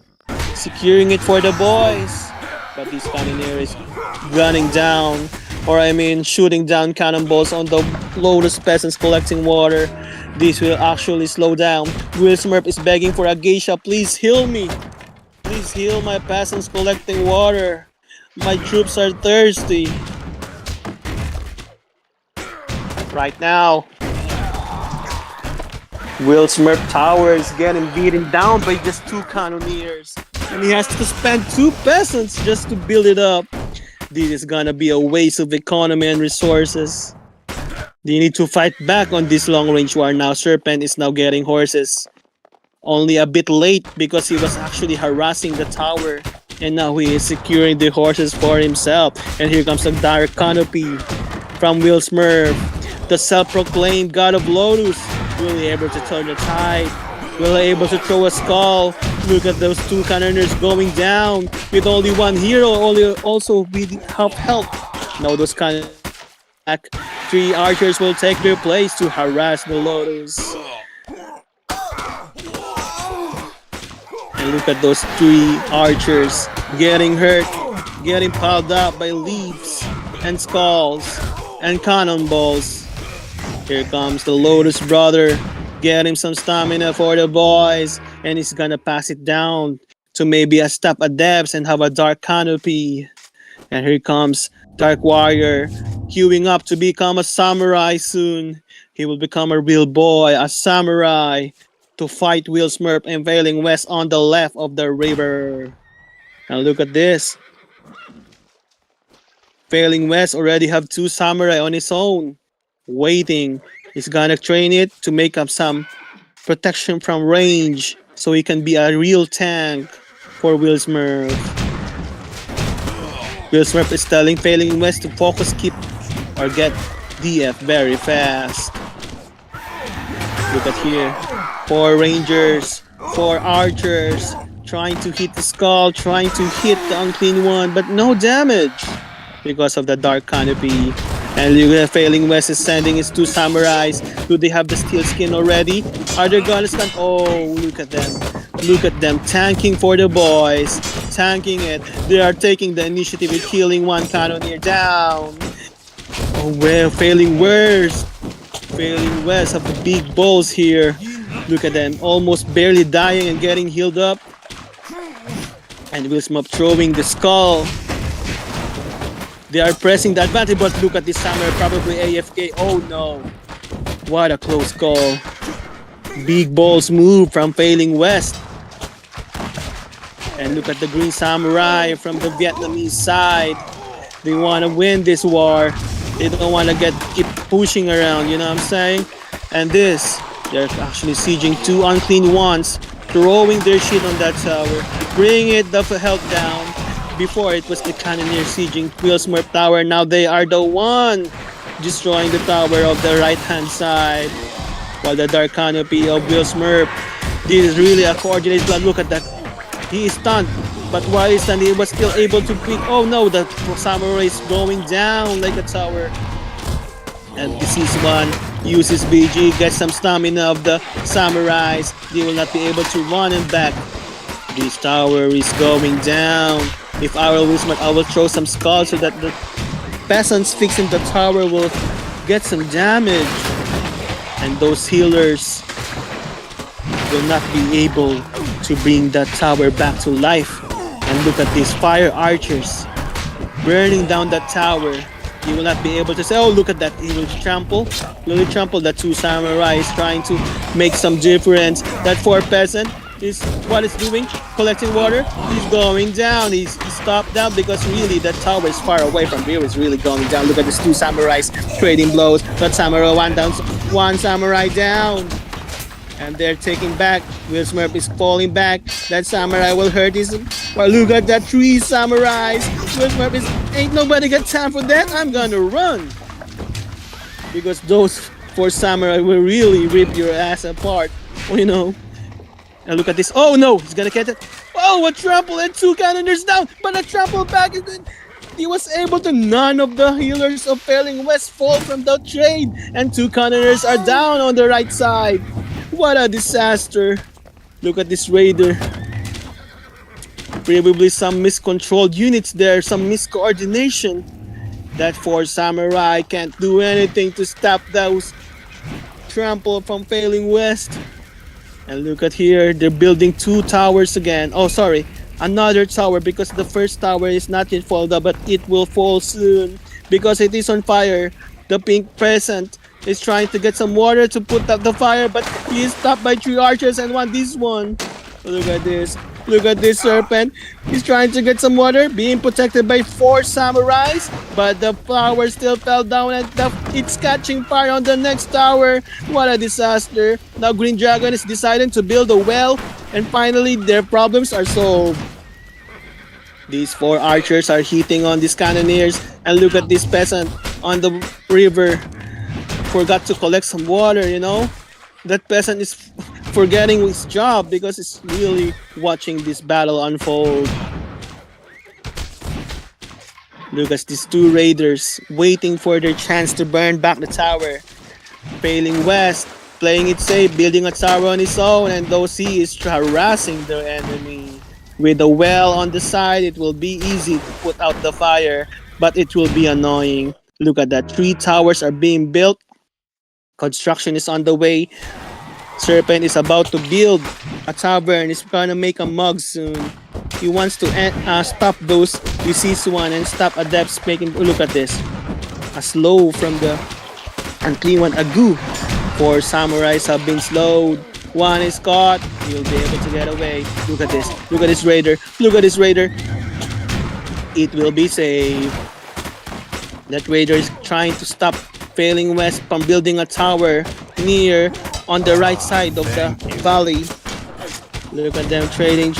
securing it for the boys. But this cannoneer is gunning down, or I mean shooting down cannonballs on the Lotus peasants collecting water. This will actually slow down. Will Smurf is begging for a geisha. Please heal me. Please heal my peasants collecting water. My troops are thirsty. Right now, Will Smurf Tower is getting beaten down by just 2 cannoneers. And he has to spend 2 peasants just to build it up. This is gonna be a waste of economy and resources. They need to fight back on this long range war now. Serpent is now getting horses. Only a bit late because he was actually harassing the tower. And now he is securing the horses for himself. And here comes a direct canopy from Will Smurf, the self-proclaimed god of Lotus. Really able to turn the tide. Really able to throw a skull. Look at those 2 cannoneers going down with only 1 hero, also with half health. Now those cannoneers Three archers will take their place to harass the Lotus. And look at those three archers getting hurt, getting piled up by leaves and skulls and cannonballs. Here comes the Lotus brother, getting some stamina for the boys, and he's gonna pass it down to maybe a step at depths and have a dark canopy. And here comes Dark Warrior, queuing up to become a samurai soon. He will become a real boy, a samurai, to fight Will Smurf and Failing West on the left of the river. Now look at this. Failing West already have two samurai on his own, waiting. He's gonna train it to make up some protection from range so he can be a real tank for Will Smurf. Will Smurf is telling Failing West to focus, keep, or get DF very fast. Look at here. 4 rangers, 4 archers, trying to hit the skull, trying to hit the unclean one, but no damage because of the dark canopy. And look at Failing West is sending his 2 samurais. Do they have the steel skin already? Are they gonna stand? Oh, look at them. Look at them tanking for the boys. Tanking it. They are taking the initiative with killing one cannoneer down. Oh, well, Failing West. Failing West have the big balls here. Look at them, almost barely dying and getting healed up. And Will Smurf throwing the skull. They are pressing the advantage, but look at this samurai, probably AFK. Oh no. What a close call. Big balls move from Failing West. And look at the green samurai from the Vietnamese side. They want to win this war. They don't want to keep pushing around, you know what I'm saying? And this, they're actually sieging 2 unclean ones, throwing their shit on that tower, bringing the health down. Before it was the cannoneer sieging Will Smurf tower. Now they are the one destroying the tower of the right hand side. While the dark canopy of Will Smurf. This is really a coordinated plan. Look at that. He is stunned. But while he's stunned, he was still able to quick. Oh no, the samurai is going down like a tower. And this is one. Uses BG, gets some stamina of the samurais. They will not be able to run him back. This tower is going down. If I will lose, I will throw some skulls so that the peasants fixing the tower will get some damage. And those healers will not be able to bring that tower back to life. And look at these fire archers burning down that tower. He will not be able to say, oh, look at that. He will trample the 2 samurais trying to make some difference. That 4 peasant is what it's doing, collecting water. He's going down. He's stopped down because really that tower is far away from here. It's really going down. Look at these 2 samurais trading blows. That samurai one down, 1 samurai down. And they're taking back. Will Smurf is falling back. That samurai will hurt his. Well, look at that 3 samurais. Will Smurf is. Ain't nobody got time for that. I'm gonna run. Because those 4 samurai will really rip your ass apart. You know. And look at this. Oh no, he's gonna get it. Oh, a trample and 2 cannoneers down. But a trample back. He was able to. None of the healers of Failing West fall from the trade. And 2 cannoneers are down on the right side. What a disaster. Look at this raider. Probably some miscontrolled units there. Some miscoordination. That 4 samurai can't do anything to stop those trample from Failing West. And look at here, they're building 2 towers again. Oh, sorry, another tower because the first tower is not yet fallen down, but it will fall soon because it is on fire. The pink peasant is trying to get some water to put out the fire, but he is stopped by 3 archers and this one. Look at this. Look at this serpent. He's trying to get some water, being protected by 4 samurais, but the flower still fell down and it's catching fire on the next tower. What a disaster. Now Green Dragon is deciding to build a well, and finally their problems are solved. These 4 archers are hitting on these cannoneers, and look at this peasant on the river. Forgot to collect some water, you know. That peasant is forgetting his job because he's really watching this battle unfold. Look at these two raiders waiting for their chance to burn back the tower. Failing West, playing it safe, building a tower on his own, and though he is harassing the enemy. With a well on the side, it will be easy to put out the fire, but it will be annoying. Look at that, 3 towers are being built. Construction is on the way. Serpent is about to build a tavern. He's gonna make a mug soon. He wants to stop those disease one and stop adepts making. Look at this. A slow from the unclean one. A goo. 4 samurais have been slowed. One is caught. He'll be able to get away. Look at this. Look at this raider. Look at this raider. It will be safe. That raider is trying to stop Failing West from building a tower near on the right side of the valley. Look at them trading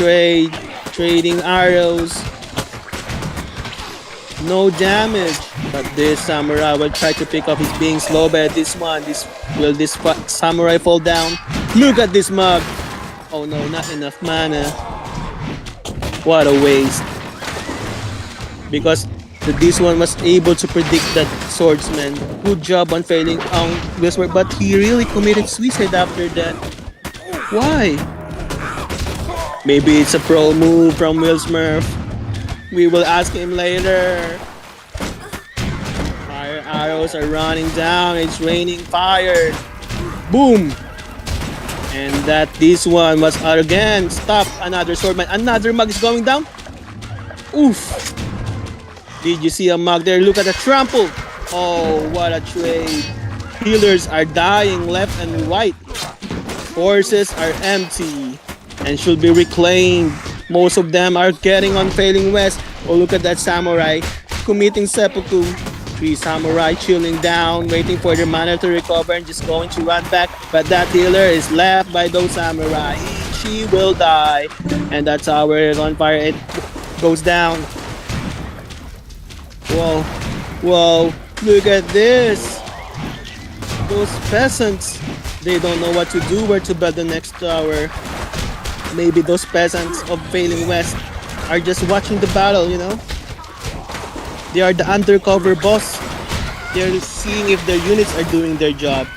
arrows. No damage, but this samurai will try to pick up his being slow by this one. Will this samurai fall down? Look at this mug. Oh no, not enough mana. What a waste. Because this one was able to predict that swordsman. Good job on failing on Westward, but he really committed suicide after that. Why? Maybe it's a pro move from Will Smurf. We will ask him later. Fire arrows are running down. It's raining fire. Boom! And that this one was again stop another swordman. Another mug is going down. Oof! Did you see a mug there? Look at the trample. Oh, what a trade. Healers are dying left and right. Horses are empty and should be reclaimed. Most of them are getting on Failing West. Oh, look at that samurai committing seppuku. 3 samurai chilling down, waiting for their mana to recover and just going to run back. But that healer is left by those samurai. She will die. And that tower is on fire. It goes down. Whoa, whoa, look at this. Those peasants, they don't know what to do, where to build the next tower. Maybe those peasants of Failing West are just watching the battle, you know? They are the undercover boss. They're seeing if their units are doing their job.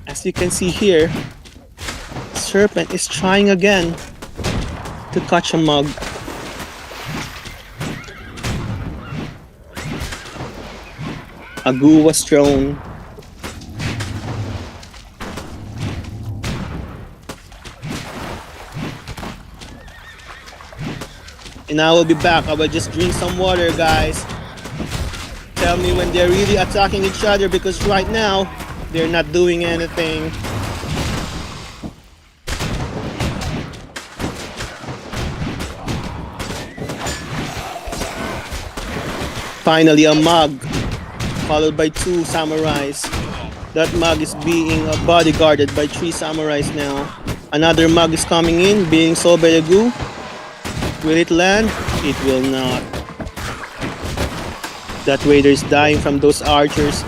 As you can see here, Serpent is trying again to catch a mug. A goo was thrown. And I will be back. I will just drink some water, guys. Tell me when they're really attacking each other, because right now they're not doing anything. Finally, a mug, followed by 2 samurais. That mug is being bodyguarded by 3 samurais now. Another mug is coming in, being sold by the goo. Will it land? It will not. That raider is dying from those archers.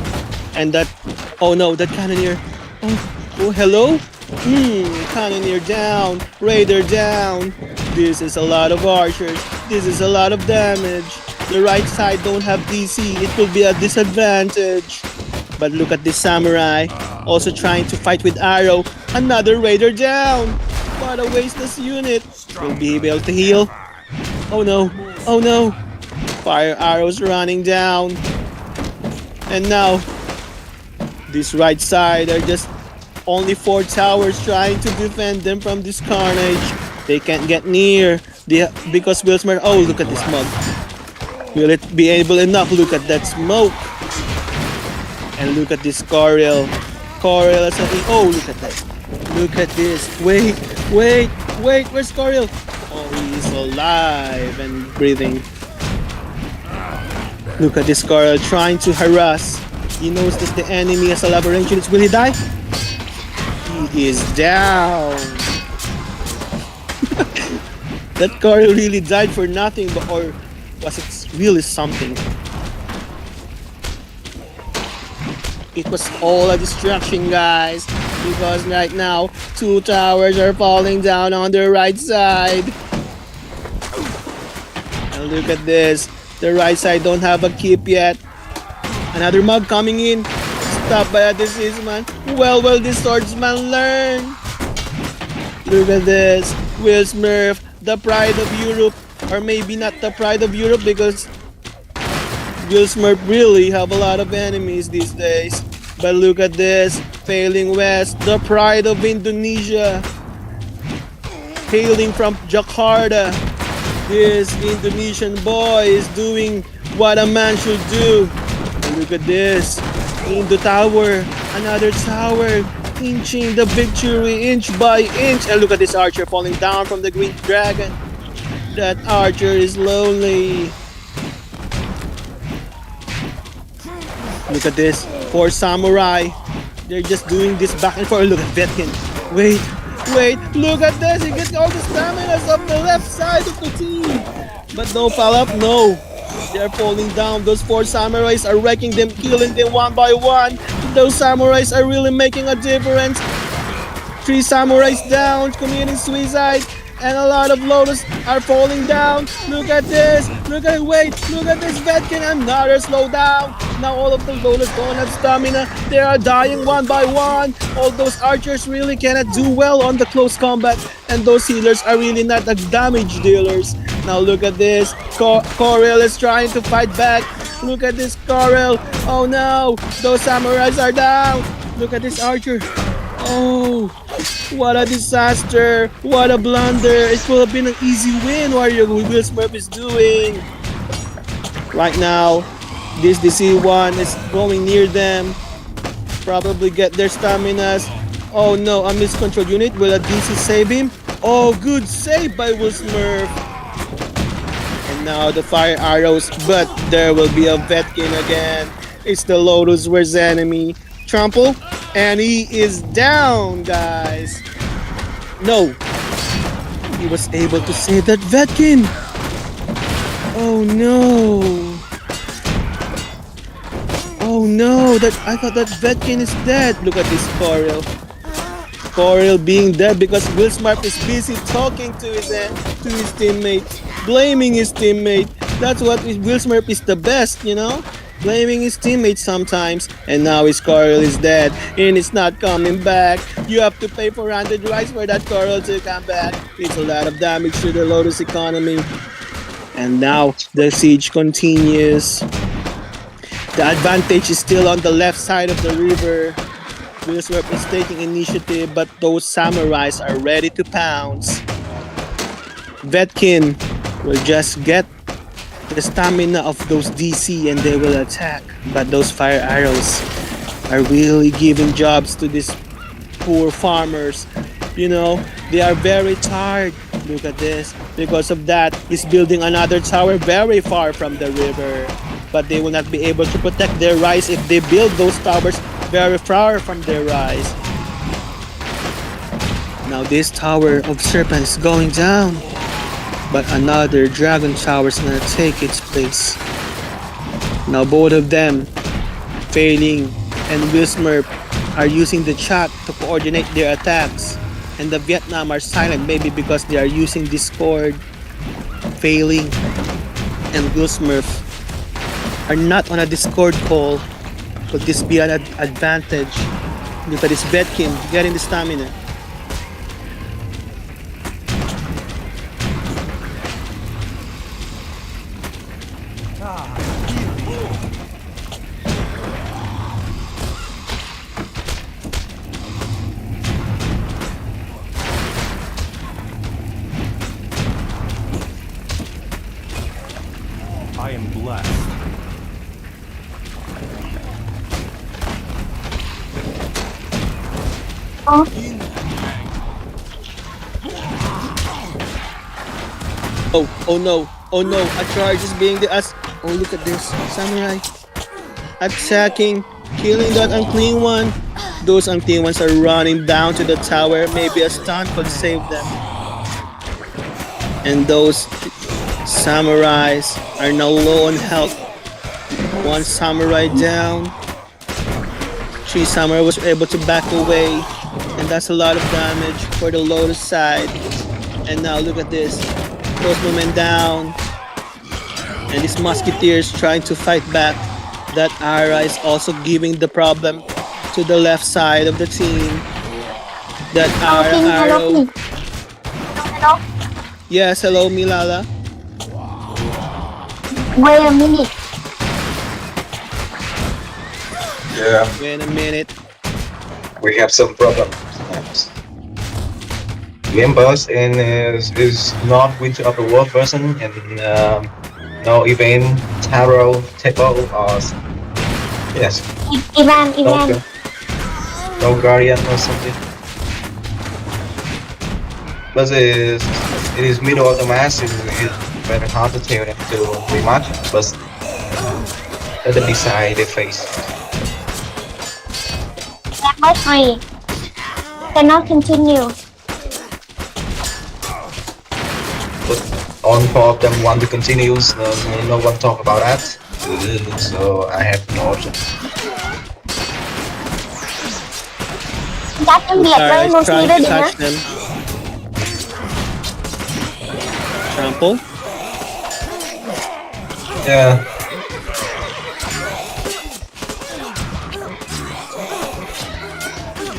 And that... Oh no, that cannoneer. Oh hello? Cannoneer down. Raider down. This is a lot of archers. This is a lot of damage. The right side don't have DC. It will be a disadvantage. But look at this samurai. Also trying to fight with arrow. Another raider down. What a wasteless unit. Will be able to heal. Oh no. Oh no. Fire arrows running down. And now, this right side are just only 4 towers trying to defend them from this carnage. They can't get near because Will Smurf. Oh, look at this mug. Will it be able enough? Look at that smoke. And look at this Coriel. Coriel is something. Oh, look at that. Look at this. Wait. Where's Coriel? Oh, he is alive and breathing. Look at this Coriel trying to harass. He knows that the enemy has a lot of range units. Will he die? He is down. That Coriel really died for nothing, or was it really something? It was all a distraction, guys, because right now 2 towers are falling down on the right side. And And look at this. The right side don't have a keep yet. Another mug coming in. Stopped by a disease man. Well, this swordsman learn. Look at this. Will Smurf, the pride of Europe. Or maybe not the pride of Europe because Will Smurf really have a lot of enemies these days. But look at this. Failing West, the pride of Indonesia. Hailing from Jakarta. This Indonesian boy is doing what a man should do. And look at this. In the tower, another tower, inching the victory inch by inch. And look at this archer falling down from the green dragon. That archer is lonely. Look at this. 4 samurai. They're just doing this back and forth. Look at Vetkin. Wait. Look at this. He gets all the stamina of the left side of the team. But no follow-up, no. They're falling down. Those 4 samurais are wrecking them, killing them one by one. Those samurais are really making a difference. 3 samurais down, committing suicide. And a lot of Lotus are falling down. Look at this. Look at this Vetkin. Another slowdown. Now all of the Lotus don't have stamina. They are dying one by one. All those archers really cannot do well on the close combat. And those healers are really not the damage dealers. Now look at this. Corel is trying to fight back. Look at this Corel. Oh no. Those samurais are down. Look at this archer. Oh, what a disaster. What a blunder. It could have been an easy win. What Will Smurf is doing. Right now, this DC1 is going near them. Probably get their staminas. Oh no, a miscontrolled unit. Will a DC save him? Oh, good save by Will Smurf. And now the fire arrows. But there will be a Vetkin again. It's the Lotus worst enemy. Trample. And he is down, guys. No. He was able to save that Vetkin. Oh no. Oh no. I thought that Vetkin is dead. Look at this Corel. Corel being dead because Will Smurf is busy talking to his teammate. Blaming his teammate. That's what Will Smurf is the best, you know? Blaming his teammates sometimes, and now his Coral is dead and it's not coming back. You have to pay 400 rice for that Coral to come back. It's a lot of damage to the Lotus economy. And now the siege continues. The advantage is still on the left side of the river. Will Smurf is taking initiative, but those samurais are ready to pounce. Vetkin will just get the stamina of those DC and they will attack. But those fire arrows are really giving jobs to these poor farmers. You know, they are very tired. Look at this. Because of that, he's building another tower very far from the river. But they will not be able to protect their rice if they build those towers very far from their rice. Now this tower of serpent is going down. But another dragon tower is gonna take its place. Now both of them, Failing and Will Smurf, are using the chat to coordinate their attacks. And the Vietnam are silent, maybe because they are using Discord. Failing and Will Smurf are not on a Discord call. Could this be an advantage? Look at this Vetkin getting the stamina. I am blessed. Oh no, a charge is being oh look at this, samurai attacking, killing that unclean one. Those unclean ones are running down to the tower. Maybe a stun could save them. And those samurais are now low on health. One samurai down. 3 samurai was able to back away, and that's a lot of damage for the Lotus side. And now look at this. Postman down. And these musketeers trying to fight back. That Ara is also giving the problem to the left side of the team. That Ara King, hello arrow. King. Hello. Yes, hello Milala. Wait a minute. Yeah, Wait a minute. we have some problems. Game boss and is not Winter of the World version and no event tarot table or yes Ivan, no Ivan. no guardian or something. But it is middle of the match. It is very hard to tell them to rematch. But let them decide their face. Number 3. Cannot continue. But all four of them want to continue. No one talk about that. So I have no option. Chắc tiếng Việt Utara với is Lucy trying với to Định á. catch them. Trample. Yeah.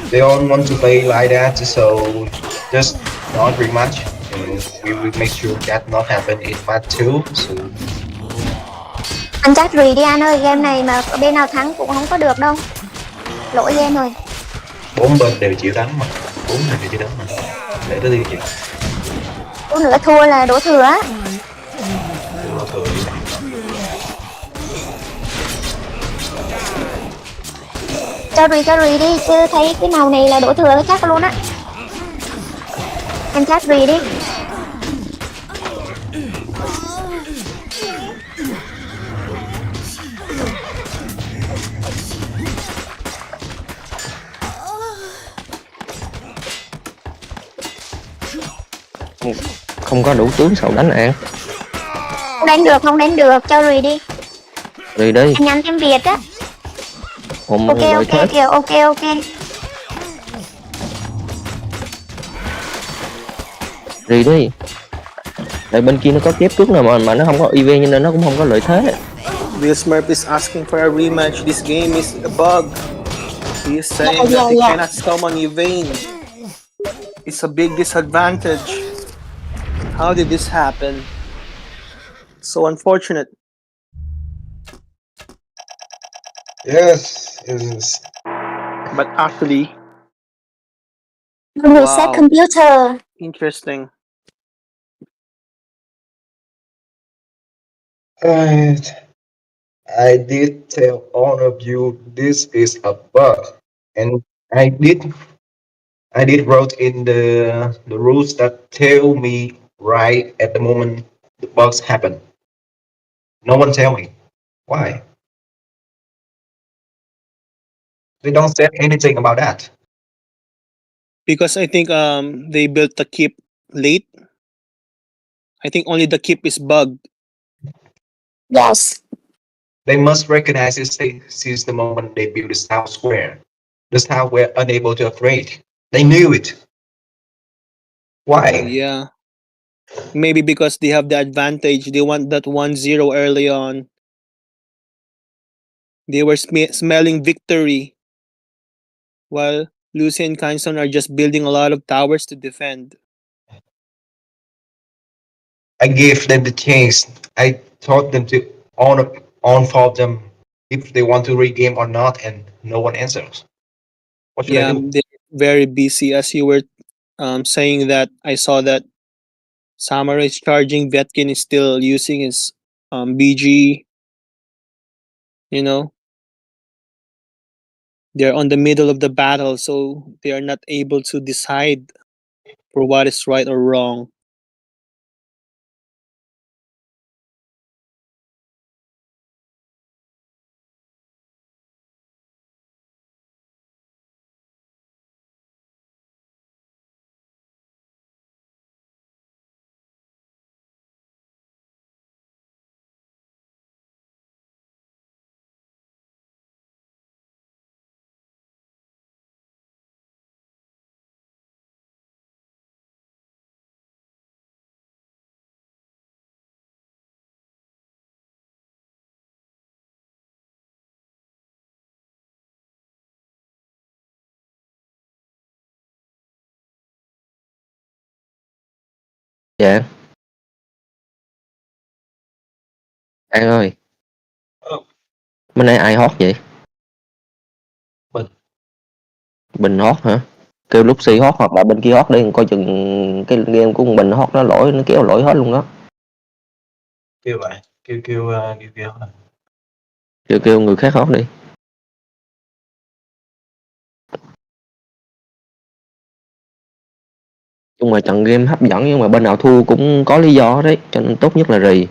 They all want to play like that, so just not rematch. And we will make sure that not happen in match 2. So Anh chắc rì đi anh ơi, game này mà bên nào thắng cũng không có được đâu. Lỗi game rồi. 4 bên đều chịu thắng mà. 4 bên đều chịu thắng mà. Để tới đi chị. Chút nữa thua là đổ thừa á. Cho rì đi, chứ thấy cái màu này là đổ thừa chắc luôn á. Em chắc rì đi. Không có đủ tướng sao đánh An. Không đánh được, cho rì đi. Rì đi. Anh nhắn tiếng Việt á. Ok kìa, ok. Rì đi. Tại bên kia nó có kép trước nào mà nó không có EV nên nó cũng không có lợi thế. Will Smurf is asking for a rematch. This game is a bug. He is saying that he Yeah. cannot summon Yvain. It's a big disadvantage. How did this happen? So unfortunate. Yes, it is. But actually, Reset wow, computer. interesting. Alright. I did tell all of you this is a bug, and I did wrote in the rules that tell me right at the moment the bugs happen. No one tell me why. They don't say anything about that. Because I think they built the keep late. I think only the keep is bugged. Yes. They must recognize this since the moment they built the South Square. The South were unable to upgrade. They knew it. Why? Yeah. Maybe because they have the advantage. They want that 1-0 early on. They were smelling victory. While Lucy and Kindstone are just building a lot of towers to defend. I gave them the chance. I taught them to on for them if they want to regame or not, and no one answers. What should I Yeah, do? they're very busy. As you were saying that, I saw that Samurai is charging. Vetkin is still using his BG. You know, they're on the middle of the battle, so they are not able to decide for what is right or wrong. Dạ. An ơi, Ờ, bên này ai hót vậy? Bình. Bình hót hả? Kêu Lucci hót hoặc là bên kia hót đi, coi chừng cái game của con Bình hót nó lỗi, nó kéo lỗi hết luôn đó. Kêu vậy, kêu Kêu người khác hót đi. Nhưng mà trận game hấp dẫn, nhưng mà bên nào thua cũng có lý do đấy, cho nên tốt nhất là rì.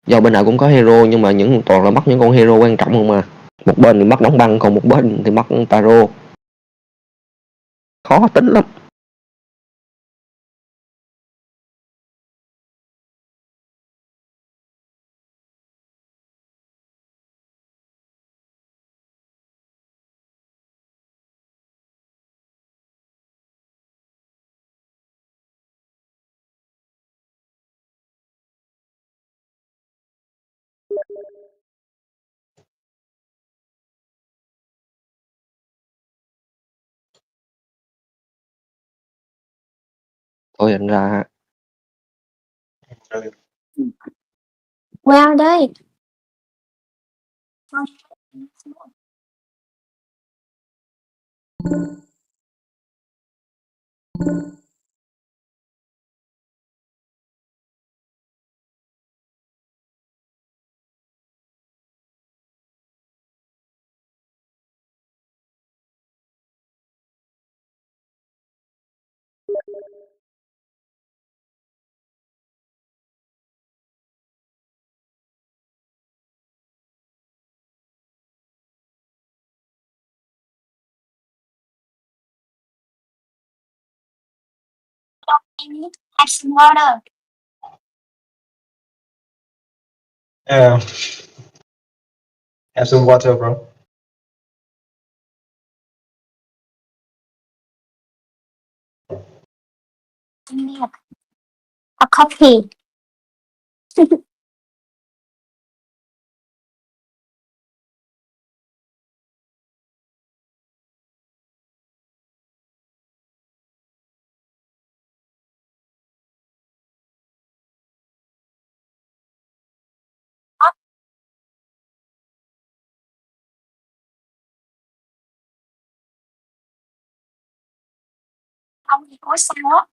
Do bên nào cũng có hero, nhưng mà toàn là bắt những con hero quan trọng không mà. Một bên thì bắt đóng băng, còn một bên thì bắt taro. Khó tính lắm. Thôi anh ra. Wow đây. Have some water. Have some water, bro. A coffee. Không thì có sao á.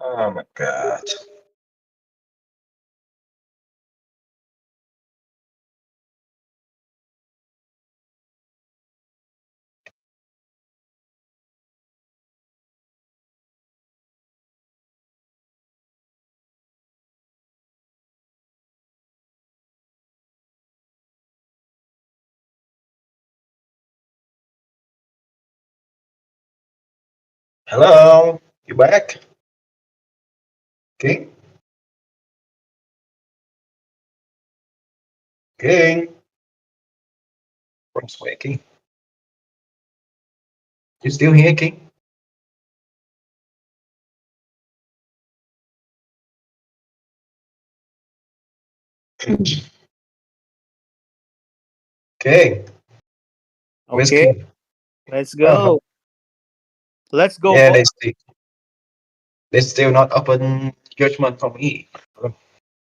Oh my god. Hello, you back? King? King? From King? You still here, King? King? Where's Okay, King? let's Uh-huh. go. Let's go, Yeah, boy. they still not open judgment from me.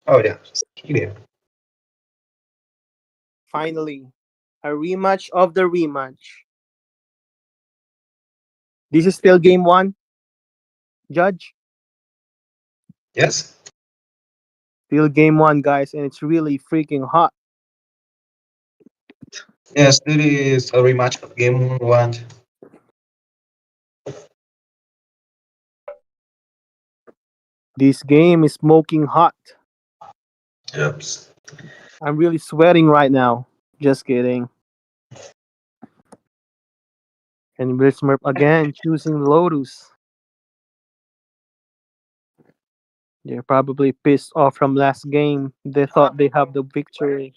Oh yeah, here. Finally, a rematch of the rematch. This is still game one, Judge. Yes. Still game one, guys, and it's really freaking hot. Yes, this is a rematch of game one. This game is smoking hot. Yep. I'm really sweating right now. Just kidding. And Will Smurf again choosing Lotus. They're probably pissed off from last game. They thought they have the victory.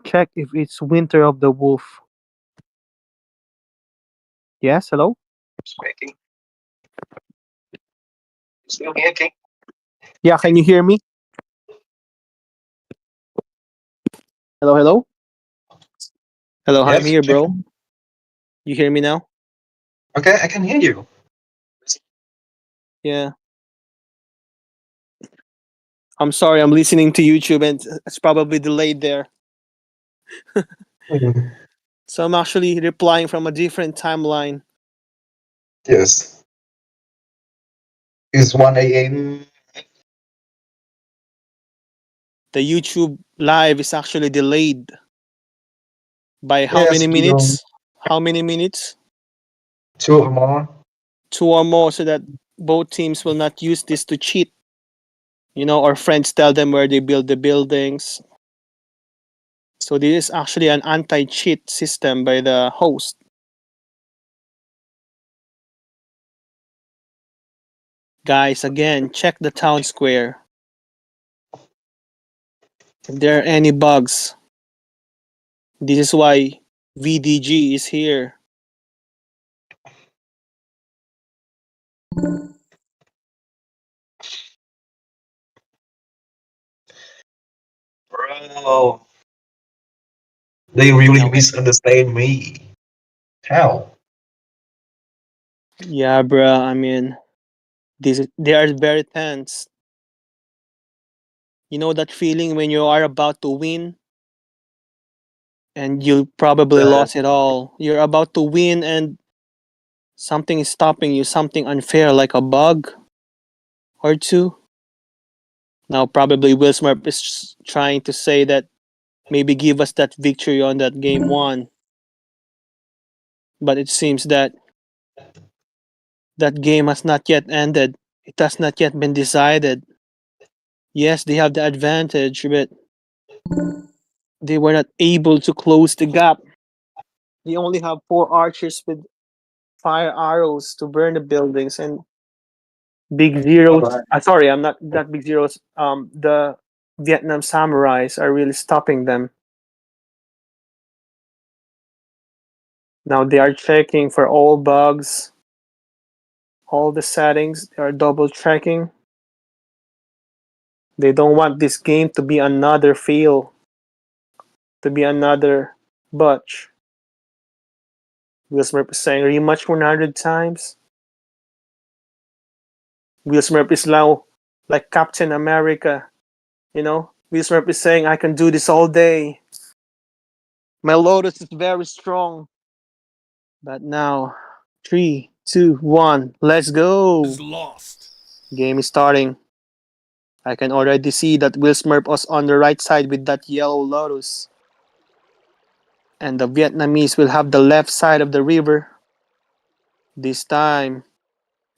Check if it's Winter of the Wolf. Yes, hello? Speaking. Still here, King? Yeah, can you hear me? Hello, hello? Hello, I'm Yes. here, bro. You hear me now? Okay, I can hear you. Yeah. I'm sorry, I'm listening to YouTube and it's probably delayed there. Mhm. So I'm actually replying from a different timeline. Yes. It's 1 a.m. The YouTube live is actually delayed by how Yes, many minutes? How many minutes? 2 or more. 2 or more, so that both teams will not use this to cheat. You know, our friends tell them where they build the buildings. So this is actually an anti-cheat system by the host. Guys, again, check the town square. If there are any bugs, this is why VDG is here. Bro, they really Now, misunderstand me. How? yeah, bruh, I mean, they are very tense. You know that feeling when you are about to win and you probably Uh, lost it all. You're about to win and something is stopping you, something unfair like a bug or two. Now probably Will Smith is trying to say that maybe give us that victory on that game one. But it seems that that game has not yet ended. It has not yet been decided. Yes, they have the advantage, but they were not able to close the gap. They only have 4 archers with fire arrows to burn the buildings, and big zeros. alright. Sorry, I'm not big zeros. The Vietnam samurais are really stopping them. Now they are checking for all bugs, all the settings. They are double checking. They don't want this game to be another fail, to be another botch. Will Smith is saying rematch 100 times. Will Smith is now like Captain America. You know, Will Smith is saying, I can do this all day. My Lotus is very strong. But now, 3, 2, 1, let's go. Game is starting. I can already see that Will Smurf was on the right side with that yellow Lotus. And the Vietnamese will have the left side of the river. This time,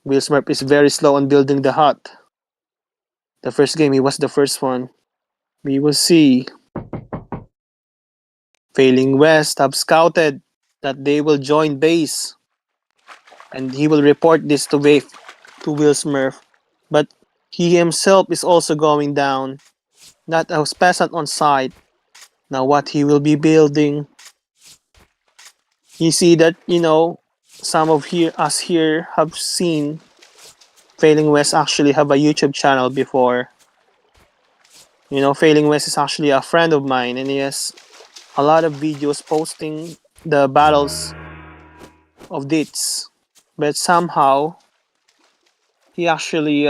Will Smurf is very slow on building the hut. The first game, he was the first one. We will see. Failing West have scouted that they will join base. And he will report this to Will Smurf. But he himself is also going down. Not a peasant on site. Now what he will be building. You see that, you know, some of us here have seen Failing West actually have a YouTube channel before. You know, Failing West is actually a friend of mine and he has a lot of videos posting the battles of Dits. But somehow he actually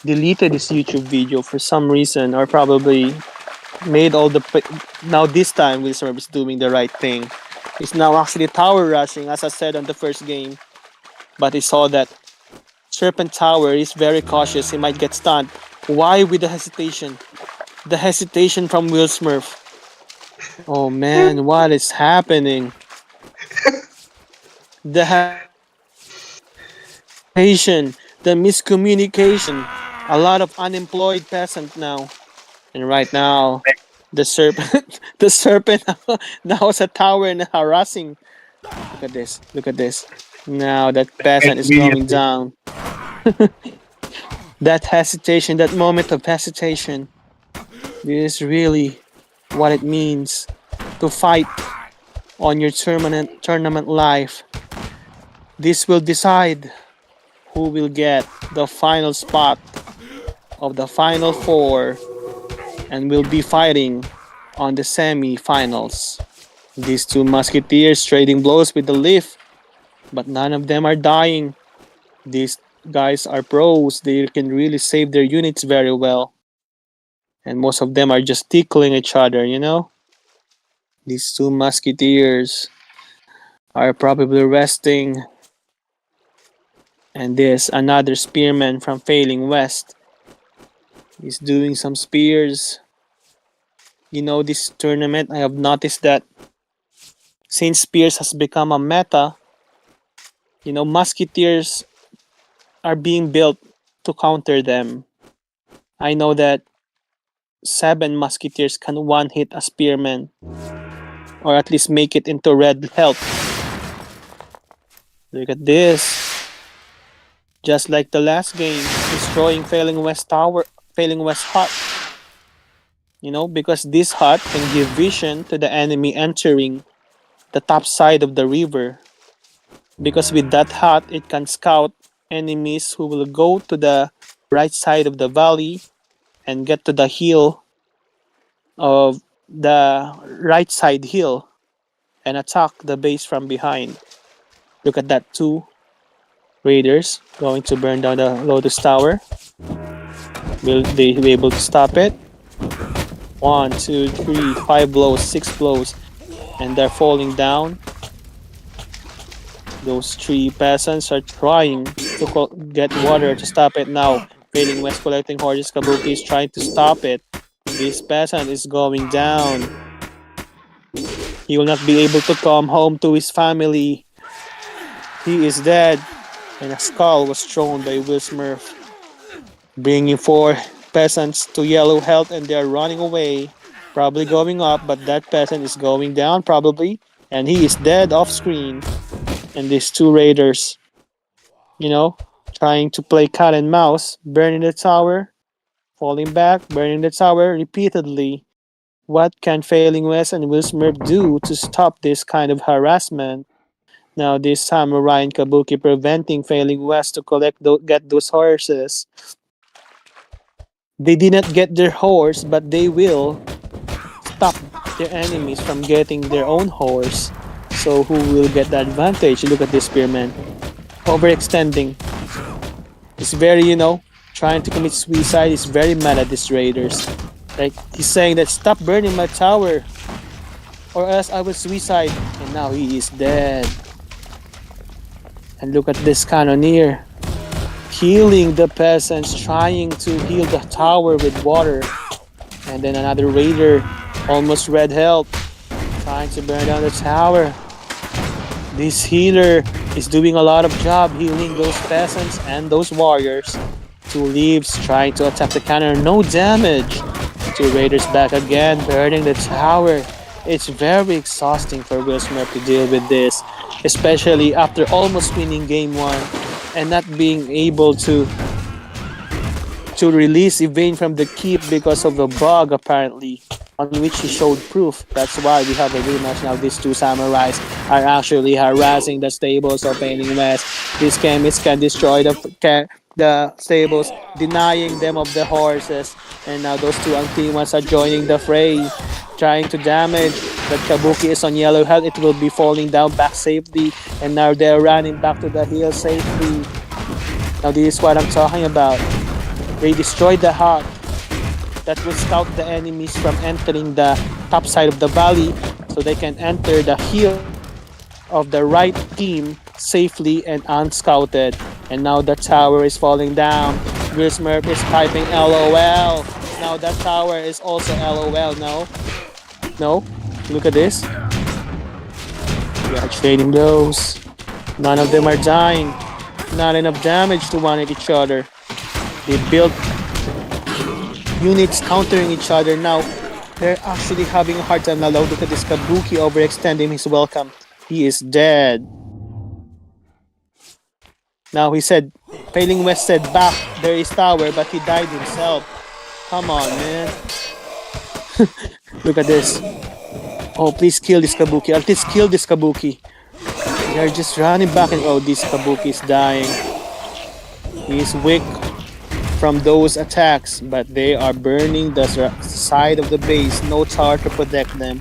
deleted his YouTube video for some reason, or probably made all the now this time Will Smith is doing the right thing. He's now actually tower rushing, as I said on the first game. But he saw that Serpent Tower is very cautious. He might get stunned. Why with the hesitation? The hesitation from Will Smurf. Oh man, what is happening? The hesitation, the miscommunication. A lot of unemployed peasant now. And right now, the serpent, the serpent now is a tower and harassing. Look at this. Look at this. Now that peasant is going Immediately. down. That hesitation, that moment of hesitation. This is really what it means to fight on your tournament life. This will decide who will get the final spot of the final four and will be fighting on the semi-finals. These two musketeers trading blows with the leaf, but none of them are dying. These guys are pros. They can really save their units very well. And most of them are just tickling each other, you know? These two musketeers are probably resting. And this another spearman from Failing West is doing some spears. You know, this tournament, I have noticed that since spears has become a meta, you know, musketeers are being built to counter them. I know that 7 musketeers can one hit a spearman, or at least make it into red health. Look at this. Just like the last game, destroying Failing West Tower, Failing West Hut. You know, because this hut can give vision to the enemy entering the top side of the river. Because with that hut, it can scout enemies who will go to the right side of the valley and get to the hill of the right side hill and attack the base from behind. Look at that, 2 raiders going to burn down the Lotus Tower. Will they be able to stop it? 1, 2, 3, 5 blows, 6 blows, and they're falling down. Those 3 peasants are trying to get water to stop it now. Failing West collecting horses, Kabuki is trying to stop it. This peasant is going down. He will not be able to come home to his family. He is dead. And a skull was thrown by Will Smurf, bringing 4 peasants to yellow health, and they are running away. Probably going up, but that peasant is going down probably. And he is dead off screen. And these 2 raiders, you know, trying to play cat and mouse, burning the tower, falling back, burning the tower repeatedly. What can Failing West and Will Smurf do to stop this kind of harassment? Now this samurai and Kabuki preventing Failing West to get those horses. They did not get their horse, but they will stop their enemies from getting their own horse. So who will get the advantage? Look at this spearman. Overextending. It's very, you know, trying to commit suicide. He's very mad at these raiders. Like, he's saying that stop burning my tower or else I will suicide. And now he is dead. And look at this cannoneer. Healing the peasants, trying to heal the tower with water. And then another raider, almost red health, trying to burn down the tower. This healer is doing a lot of job healing those peasants and those warriors. 2 leaves trying to attack the cannon, no damage. 2 raiders back again, burning the tower. It's very exhausting for Will Smurf to deal with this, especially after almost winning game 1 and not being able to release Evane from the keep because of the bug apparently, on which he showed proof. That's why we have a rematch now. These 2 samurais are actually harassing the stables of Failing West. These chemists can destroy the stables, denying them of the horses. And now those 2 Antimas are joining the fray, trying to damage. But Kabuki is on yellow health. It will be falling down back safely. And now they're running back to the hill safely. Now this is what I'm talking about. They destroyed the hut that will scout the enemies from entering the top side of the valley so they can enter the hill of the right team safely and unscouted. And now the tower is falling down. Will Smurf is typing LOL. Now that tower is also LOL. No. Look at this. We are trading those. None of them are dying. Not enough damage to one at each other. They built units countering each other now. They're actually having a hard time. Now look at this Kabuki overextending his welcome. He is dead. Now he said, Failing West said back, there is tower, but he died himself. Come on, man. Look at this. Oh, please kill this Kabuki. At least kill this Kabuki. They're just running back and oh, this Kabuki is dying. He is weak from those attacks, but they are burning the side of the base. No tower to protect them.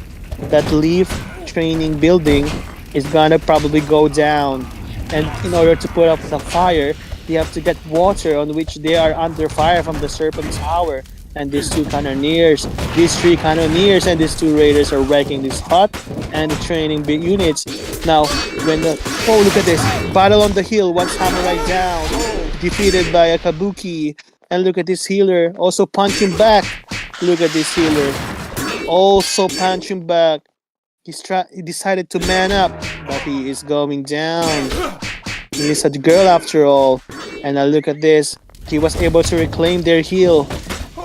That leaf training building is gonna probably go down. And in order to put out the fire, they have to get water on which they are under fire from the Serpent Tower. And these two cannoneers, these three cannoneers, and these two raiders are wrecking this hut and the training big units. Now, when the oh look at this battle on the hill, one samurai down, defeated by a Kabuki, and look at this healer also punching back. Look at this healer, also punching back. He decided to man up, but he is going down. He is a girl after all. And now look at this. He was able to reclaim their heal.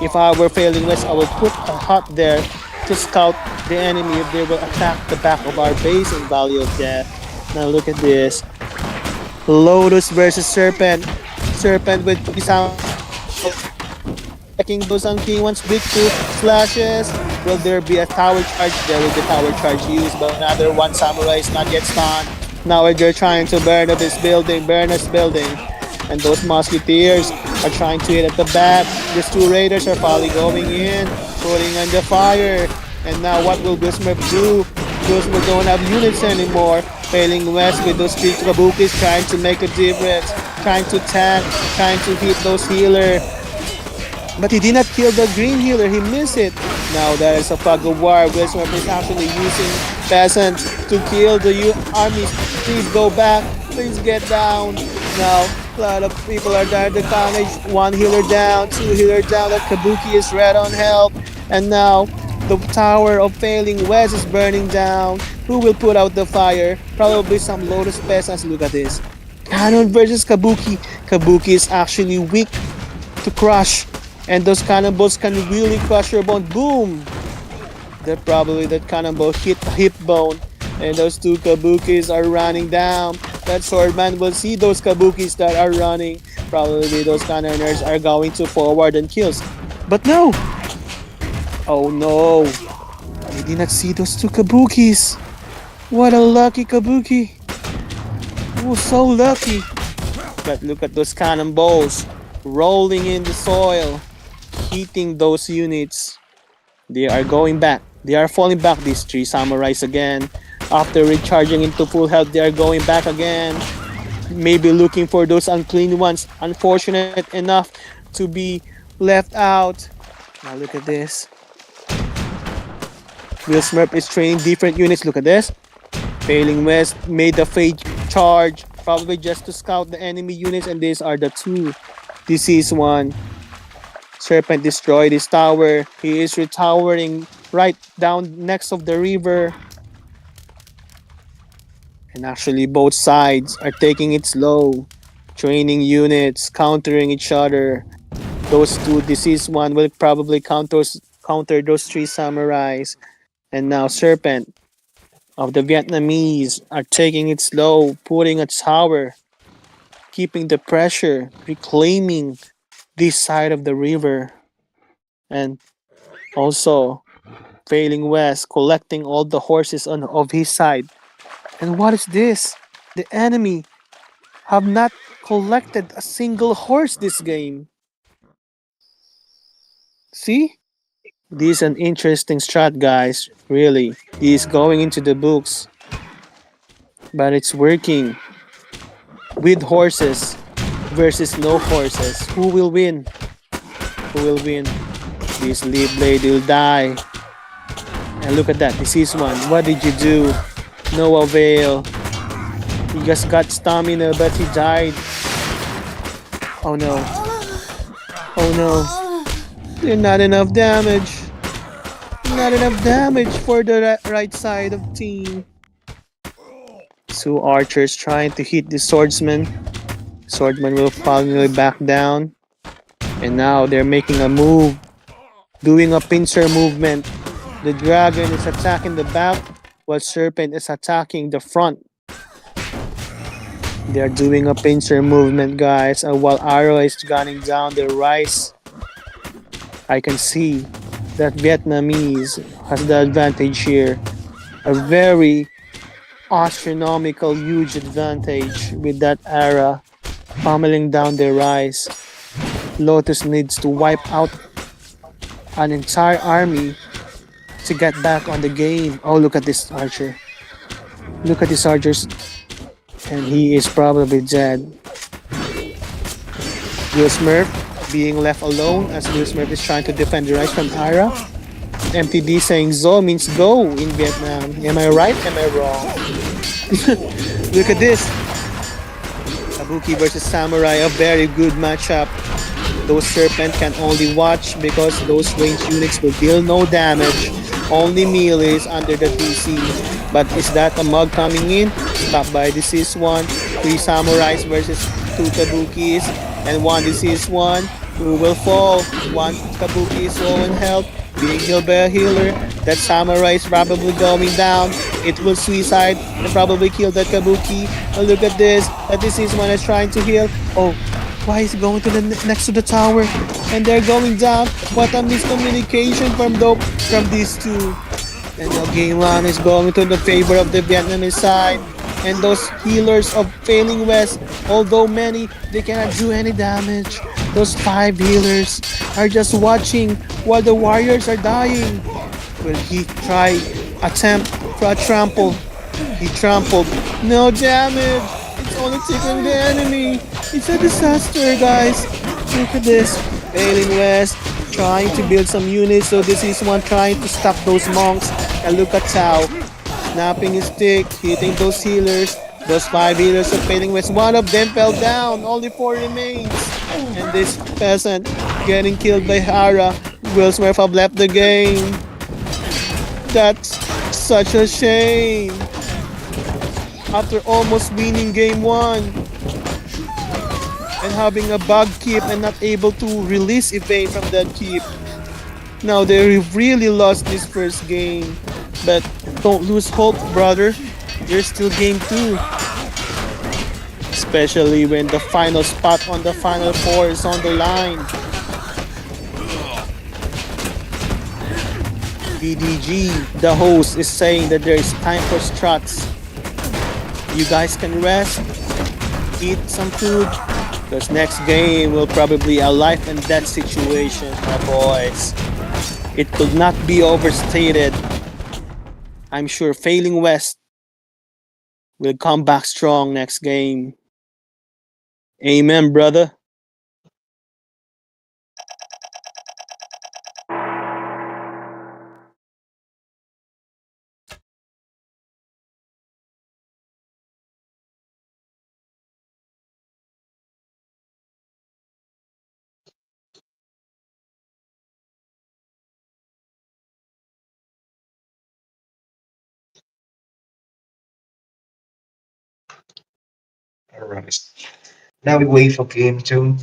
If I were Failing West, I would put a hut there to scout the enemy if they will attack the back of our base in Valley of Death. Now look at this. Lotus versus Serpent. Serpent with sound attacking those unclean ones with two slashes. Will there be a tower charge? There will be tower charge used, but another one samurai is not yet stunned. Now they're trying to burn up this building, and those musketeers are trying to hit at the back. These two raiders are probably going in, putting on the fire. And now what will Gusmer do? Gusmer don't have units anymore. Failing West with those three Kabukis trying to make a difference, trying to tank, trying to hit those healers. But he did not kill the green healer, he missed it. Now there is a fog of war. Gusmer is actually using peasants to kill the armies. Please go back, please get down. Now a lot of people are dying. The carnage. One healer down, two healer down. The Kabuki is red on health. And now the tower of Failing West is burning down. Who will put out the fire? Probably some Lotus peasants. Look at this. Cannon versus Kabuki. Kabuki is actually weak to crush. And those cannonballs can really crush your bone. Boom! That cannonball hit a hip bone. And those two Kabukis are running down. That swordman will see those Kabukis that are running. Probably those cannoneers are going to forward and kills. But no! Oh no! I did not see those two Kabukis. What a lucky Kabuki. Oh, so lucky. But look at those cannonballs rolling in the soil, hitting those units. They are going back. They are falling back, these three samurais again. After recharging into full health, they are going back again. Maybe looking for those unclean ones. Unfortunate enough to be left out. Now look at this. Will Smurf is training different units. Look at this. Failing West made the fade charge, probably just to scout the enemy units, and these are the two. This is one. Serpent destroyed his tower. He is retowering right down next of the river. And actually both sides are taking it slow. Training units, countering each other. Those two, deceased one will probably counter those three samurais. And now Serpent of the Vietnamese are taking it slow, putting a tower, keeping the pressure, reclaiming this side of the river. And also Failing West collecting all the horses of his side. And what is this? The enemy have not collected a single horse this game. See? This is an interesting strat, guys. Really. This is going into the books. But it's working. With horses versus no horses. Who will win? Who will win? This lead blade will die. And look at that. This is one. What did you do? No avail. He just got stamina, but he died. Oh no. Oh no. There's not enough damage. Not enough damage for the right side of team. Two archers trying to hit the swordsman. Swordsman will finally back down. And now they're making a move. Doing a pincer movement. The dragon is attacking the back, while serpent is attacking the front. They're doing a pincer movement, guys, and while arrow is gunning down the rice, I can see that Vietnamese has the advantage here. A very astronomical huge advantage with that era pummeling down their rice. Lotus needs to wipe out an entire army to get back on the game. Oh, look at this archer. Look at this archers. And he is probably dead. Will Smurf being left alone as Will Smurf is trying to defend the rice from Ara. MTD saying Zo means go in Vietnam. Am I right? Am I wrong? Look at this. Kabuki versus Samurai, a very good matchup. Those Serpent can only watch because those ranged units will deal no damage. Only melees under the DC. But is that a mug coming in? Stopped by Disease 1. 3 Samurais versus 2 Kabukis. And 1 Disease 1. Who will fall? 1 Kabuki is low in health. Being healed by a healer. That Samurai is probably going down. It will suicide and probably kill that Kabuki. And look at this. That Disease 1 is trying to heal. Oh, why is he going to the next to the tower? And they're going down. What a miscommunication from these two. And now game 1 is going to the favor of the Vietnamese side. And those healers of Failing West, although many, they cannot do any damage. Those 5 healers are just watching while the warriors are dying. Will he try attempt for a trample? He trampled. No damage. It's only tickling the enemy. It's a disaster, guys. Look at this. Failing West trying to build some units. So this is one trying to stop those monks. And look at Tao. Snapping his stick, hitting those healers. Those 5 healers of Failing West. One of them fell down. Only 4 remains. And this peasant getting killed by Hara. Will Smurf have left the game. That's such a shame. After almost winning game 1 and having a bug keep and not able to release evade from that keep. Now they really lost this first game. But don't lose hope, brother. There's still game 2. Especially when the final spot on the final 4 is on the line. BDG, the host, is saying that there is time for struts. You guys can rest, eat some food, because next game will probably be a life and death situation, my boys. It could not be overstated. I'm sure Failing West will come back strong next game. Amen, brother. Alright. Now we wait for game 2.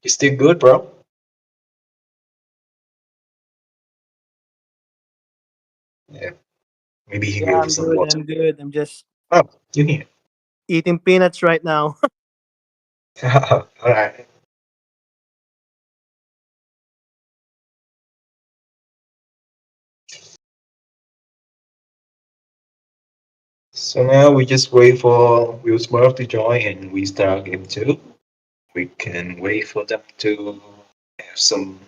You still good, bro? Yeah. Maybe he Yeah, gave you I'm some good. water. I'm good. I'm just Oh, you here? eating peanuts right now. All right. So now we just wait for Will Smurf to join and we start game two. We can wait for them to have some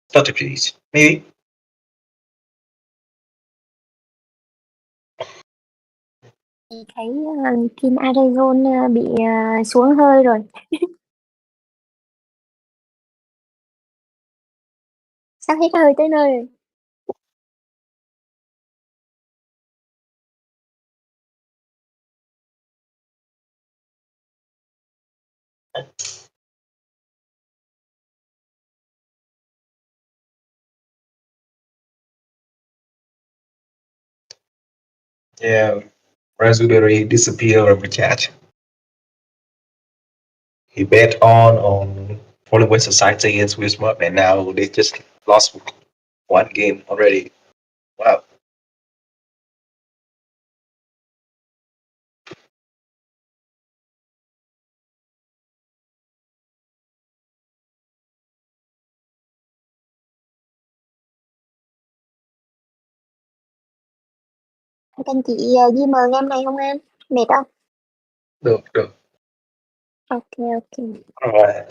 strategies. Maybe. Chị thấy Kim Arizona bị xuống hơi rồi. Sắp hết hơi tới nơi rồi. Yeah, Raspberry disappear over chat. He bet on Fallen West Society against Will Smurf, and now they just lost one game already. Wow. Anh chị ghi mờ em này không em? Mệt không? Được, được. Ok, ok. Alright.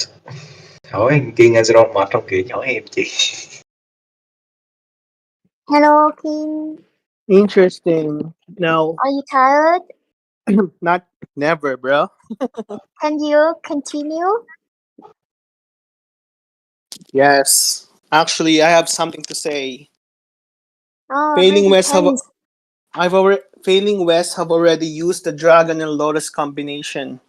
Hỏi anh Kiên Azeron mặt trong kia hỏi em chị. Hello, Kim. Interesting. Now, Are you tired? not never, bro. Can you continue? Yes. Actually, I have something to say. Oh, Failing really? West have Thanks. Failing West have already used the Dragon and Lotus combination.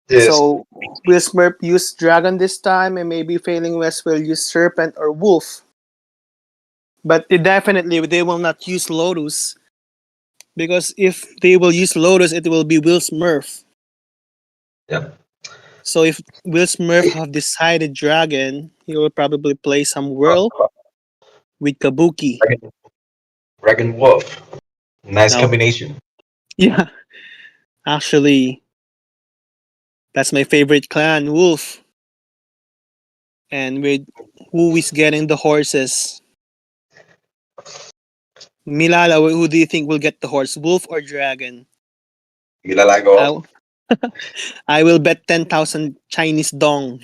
Yes. So will Smurf use Dragon this time, and maybe Failing West will use Serpent or Wolf. But they will not use Lotus, because if they will use Lotus, it will be Will Smurf. Yeah. So if Will Smurf have decided Dragon, he will probably play some Oh, Whirl with Kabuki. Dragon Wolf. Nice Now, combination. yeah, actually, that's my favorite clan, Wolf. And with who is getting the horses? Milala, who do you think will get the horse, Wolf or Dragon? Gilalago. I, I will bet 10,000 Chinese dong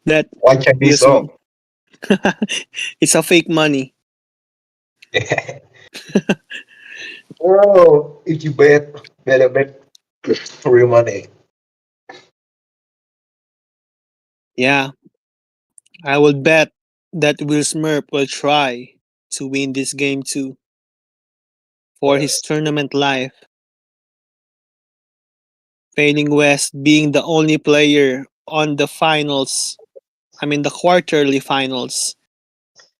that One Chinese Will song. Smurf. It's a fake money. Oh, if you bet, better bet for real money. Yeah, I will bet that Will Smurf will try to win this game too for his Yes. tournament life. Failing West being the only player on the finals, the quarterly finals,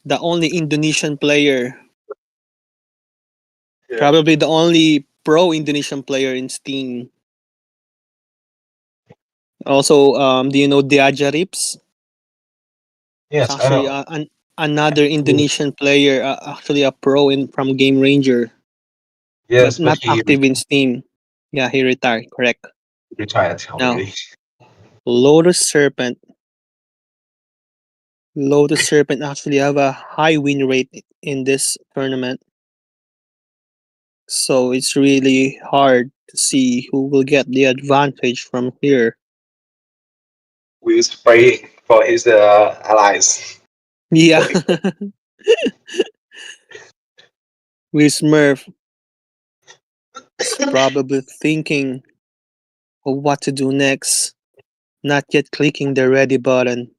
the only Indonesian player, Yeah. probably the only pro Indonesian player in Steam. Also, do you know Diaja Rips? It's Yes, I actually know. another Indonesian player, actually a pro from Game Ranger, but Yes, but not he active in Steam. Yeah, he retired. Correct. retired Now, already. Lotus Serpent. Lotus Serpent actually have a high win rate in this tournament. So it's really hard to see who will get the advantage from here. We was praying for his allies. Yeah. Voting for. Will Smurf is probably thinking of what to do next, not yet clicking the ready button.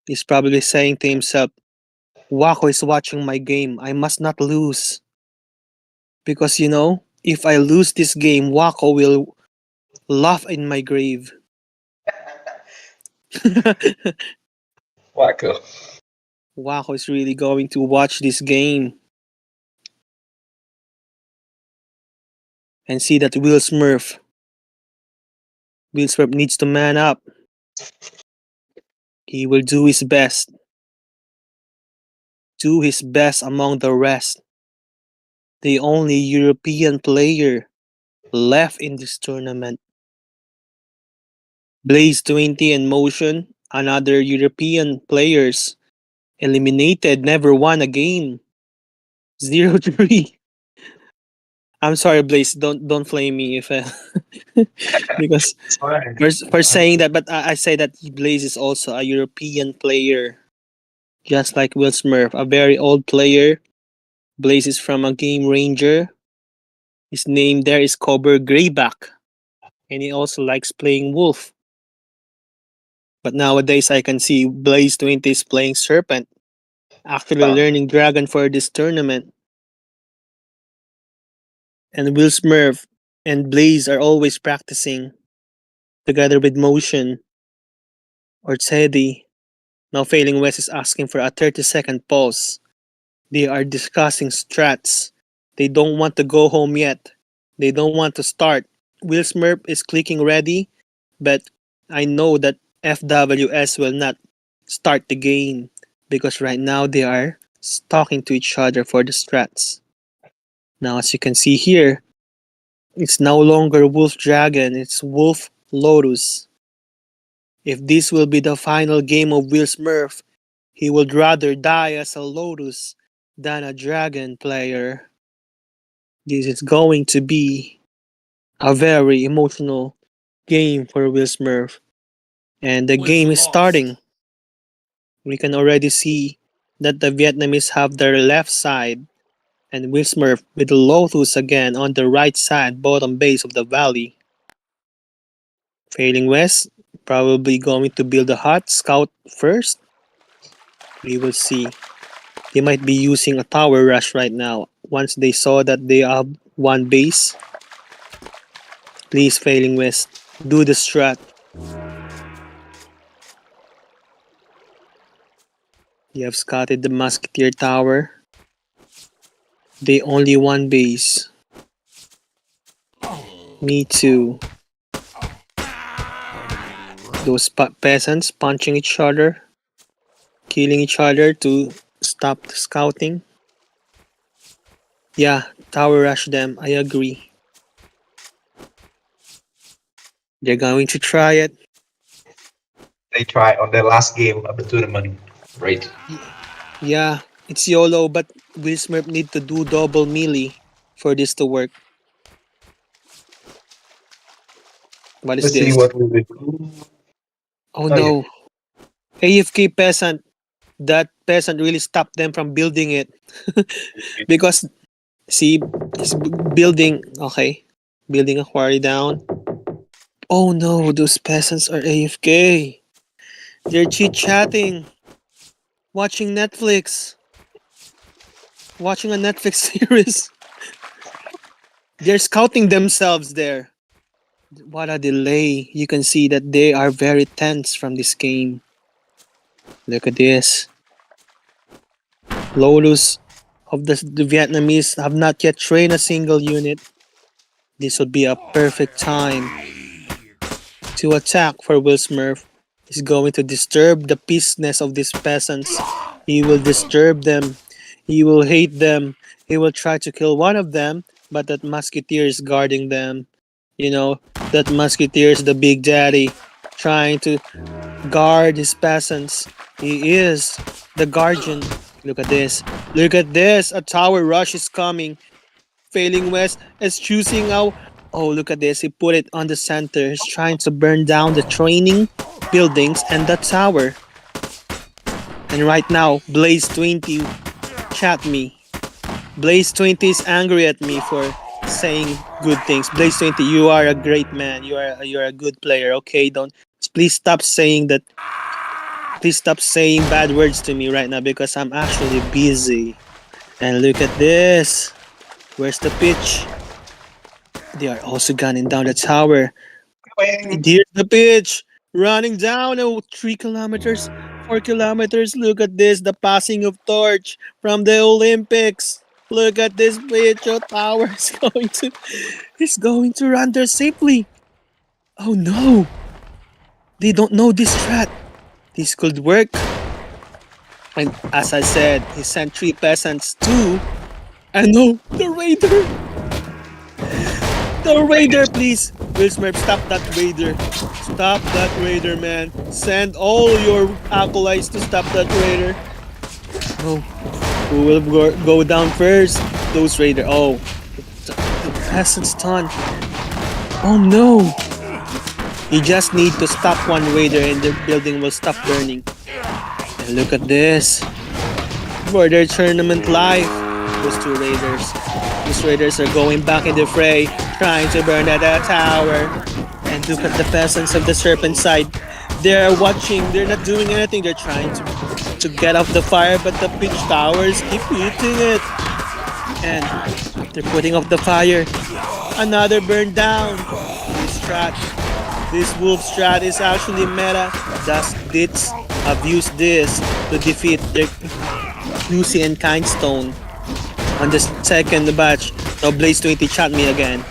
He's probably saying to himself, Wako is watching my game. I must not lose. Because, if I lose this game, Wako will laugh in my grave. Wacko. Wako is really going to watch this game and see that Will Smurf needs to man up. He will do his best. Do his best among the rest. The only European player left in this tournament. Blaze 20 in motion. Another European players eliminated, never won a game. 0-3. I'm sorry, Blaze. Don't flame me if because Fine. for saying that, but I say that Blaze is also a European player, just like Will Smurf, a very old player. Blaze is from a game ranger. His name there is Cobber Greyback, and he also likes playing Wolf. But nowadays, I can see Blaze 20 is playing Serpent, actually Ah, learning Dragon for this tournament. And Will Smurf and Blaze are always practicing together with Motion or Teddy. Now Failing West is asking for a 30-second pause. They are discussing strats. They don't want to go home yet. They don't want to start. Will Smurf is clicking ready, but I know that FWS will not start the game because right now they are talking to each other for the strats. Now, as you can see here, it's no longer Wolf Dragon, it's Wolf Lotus. If this will be the final game of Will Smurf, he would rather die as a Lotus than a Dragon player. This is going to be a very emotional game for Will Smurf. And the game is starting. We can already see that the Vietnamese have their left side and Will Smurf with the Lotus again on the right side, bottom base of the valley. Failing West, probably going to build a hut, scout first. We will see. They might be using a tower rush right now. Once they saw that they have one base, please Failing West, do the strat. You have scouted the Musketeer Tower. They only one base. Me too. Those peasants punching each other, killing each other to stop the scouting. Yeah, tower rush them, I agree. They're going to try it. they try on the last game of the tournament. Right. Yeah, it's YOLO, but Will Smurf need to do double melee for this to work. What is Let's see this? what we will do. Oh Oh yeah. no. AFK peasant. That peasant really stopped them from building it. Because, see, he's building, okay, building a quarry down. Oh no, those peasants are AFK. They're chit-chatting, watching Netflix, watching a Netflix series. They're scouting themselves there. What a delay. You can see that they are very tense from this game. Look at this. Lotus of the Vietnamese have not yet trained a single unit. This would be a perfect time to attack for Will Smurf. He's going to disturb the peaceness of these peasants. He will disturb them. He will hate them. He will try to kill one of them, but that musketeer is guarding them. You know, that musketeer is the big daddy, trying to guard his peasants. He is the guardian. Look at this. Look at this. A tower rush is coming. Failing West is choosing out. Oh, look at this. He put it on the center. He's trying to burn down the training buildings and the tower. And right now, Blaze 20 chat me. Blaze 20 is angry at me for saying good things. Blaze 20, you are a great man. You're a good player. Okay, don't please stop saying that. Please stop saying bad words to me right now because I'm actually busy. And look at this. Where's the pitch? They are also gunning down the tower. Here's the pitch. Running down 3 kilometers, 4 kilometers. Look at this. The passing of torch from the Olympics. Look at this pitch. Oh, tower is going to run there safely. Oh no. They don't know this strat. This could work. And as I said, he sent 3 peasants too. And no, the raider. The raider, please. Will Smith, stop that raider. Stop that raider, man. Send all your acolytes to stop that raider. Oh, who will go down first? Those raider. Oh, the peasant's done. Oh no. You just need to stop one raider and the building will stop burning. And look at this. For their tournament life, those two raiders. These raiders are going back in the fray, trying to burn at that tower. And look at the peasants of the serpent side. They're watching, they're not doing anything, they're trying to get off the fire, but the pitch towers keep eating it. And they're putting off the fire. Another burn down. This wolf strat is actually meta. Thus, Dits have used this to defeat their Lucci and Kindstone. On the second batch, now Blaze20 chat me again.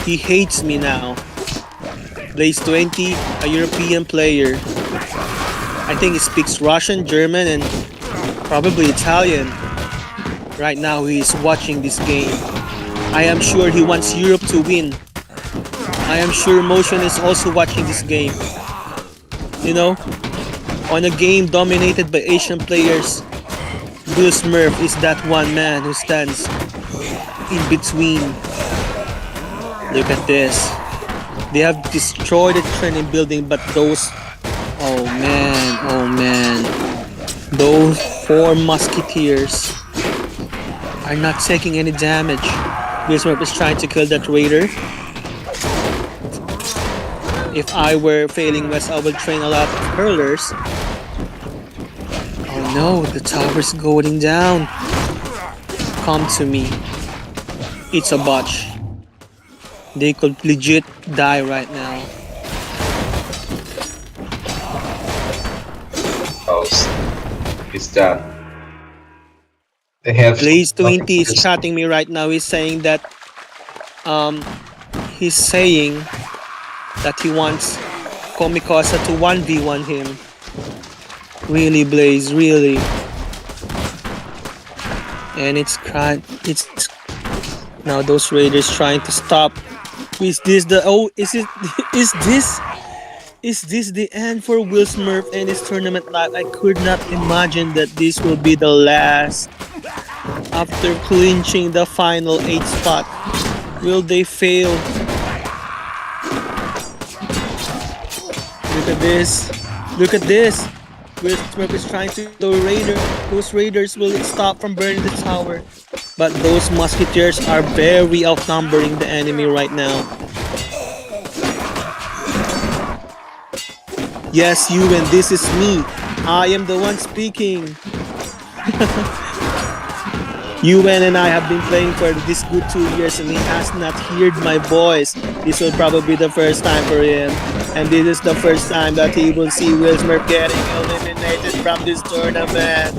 He hates me now. Blaze20, a European player. I think he speaks Russian, German, and probably Italian. Right now, he is watching this game. I am sure he wants Europe to win. I am sure Motion is also watching this game. You know, on a game dominated by Asian players, Will Smurf is that one man who stands in between. Look at this. They have destroyed the training building, but those... Oh man. Those 4 musketeers are not taking any damage. Will Smurf is trying to kill that raider. If I were failing West, I would train a lot of hurlers. Oh no, the tower's going down. Come to me. It's a botch. They could legit die right now. Oh, it's done. They have Blaze20 is chatting me right now. He's saying that he wants Komikosa to 1v1 him. Really, Blaze, really. And it's now those raiders trying to stop. Is this the is this the end for Will Smurf and his tournament life? I could not imagine that this will be the last. After clinching the final 8 spot, will they fail? Look at this. Look at this. Will Smurf is trying to the raider. Those raiders will stop from burning the tower. But those musketeers are very outnumbering the enemy right now. Yes, Ewan, this is me. I am the one speaking. Ewan and I have been playing for this good 2 years and he has not heard my voice. This will probably be the first time for him. And this is the first time that he will see Will Smurf getting eliminated from this tournament.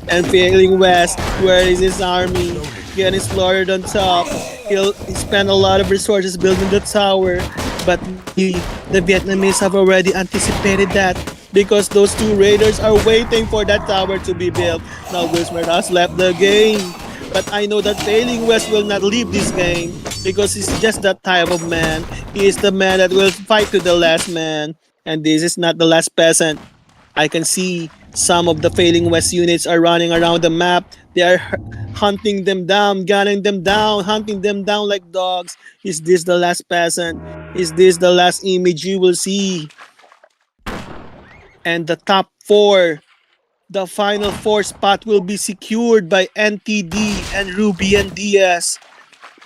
And failing West, where is his army? Getting slaughtered on top. He'll spend a lot of resources building the tower. But the Vietnamese have already anticipated that. Because those 2 raiders are waiting for that tower to be built. Now Will Smurf has left the game. But I know that failing West will not leave this game because he's just that type of man. He is the man that will fight to the last man. And this is not the last peasant. I can see some of the failing West units are running around the map. They are hunting them down, gunning them down, hunting them down like dogs. Is this the last peasant? Is this the last image you will see? And the top 4, the final 4 spot will be secured by NTD and Ruby and Diaz.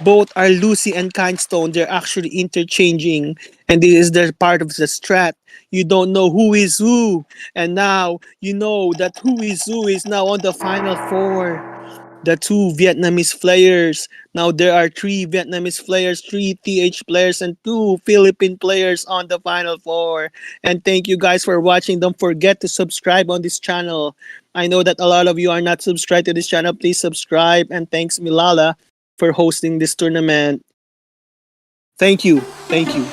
Both are Lucci and Kindstone. They're actually interchanging. And this is their part of the strat. You don't know who is who. And now you know that who is now on the final 4. The 2 Vietnamese players. Now there are 3 Vietnamese players, 3 TH players, and 2 Philippine players on the final 4. And thank you guys for watching. Don't forget to subscribe on this channel. I know that a lot of you are not subscribed to this channel. Please subscribe. And thanks Milala for hosting this tournament. Thank you. Thank you.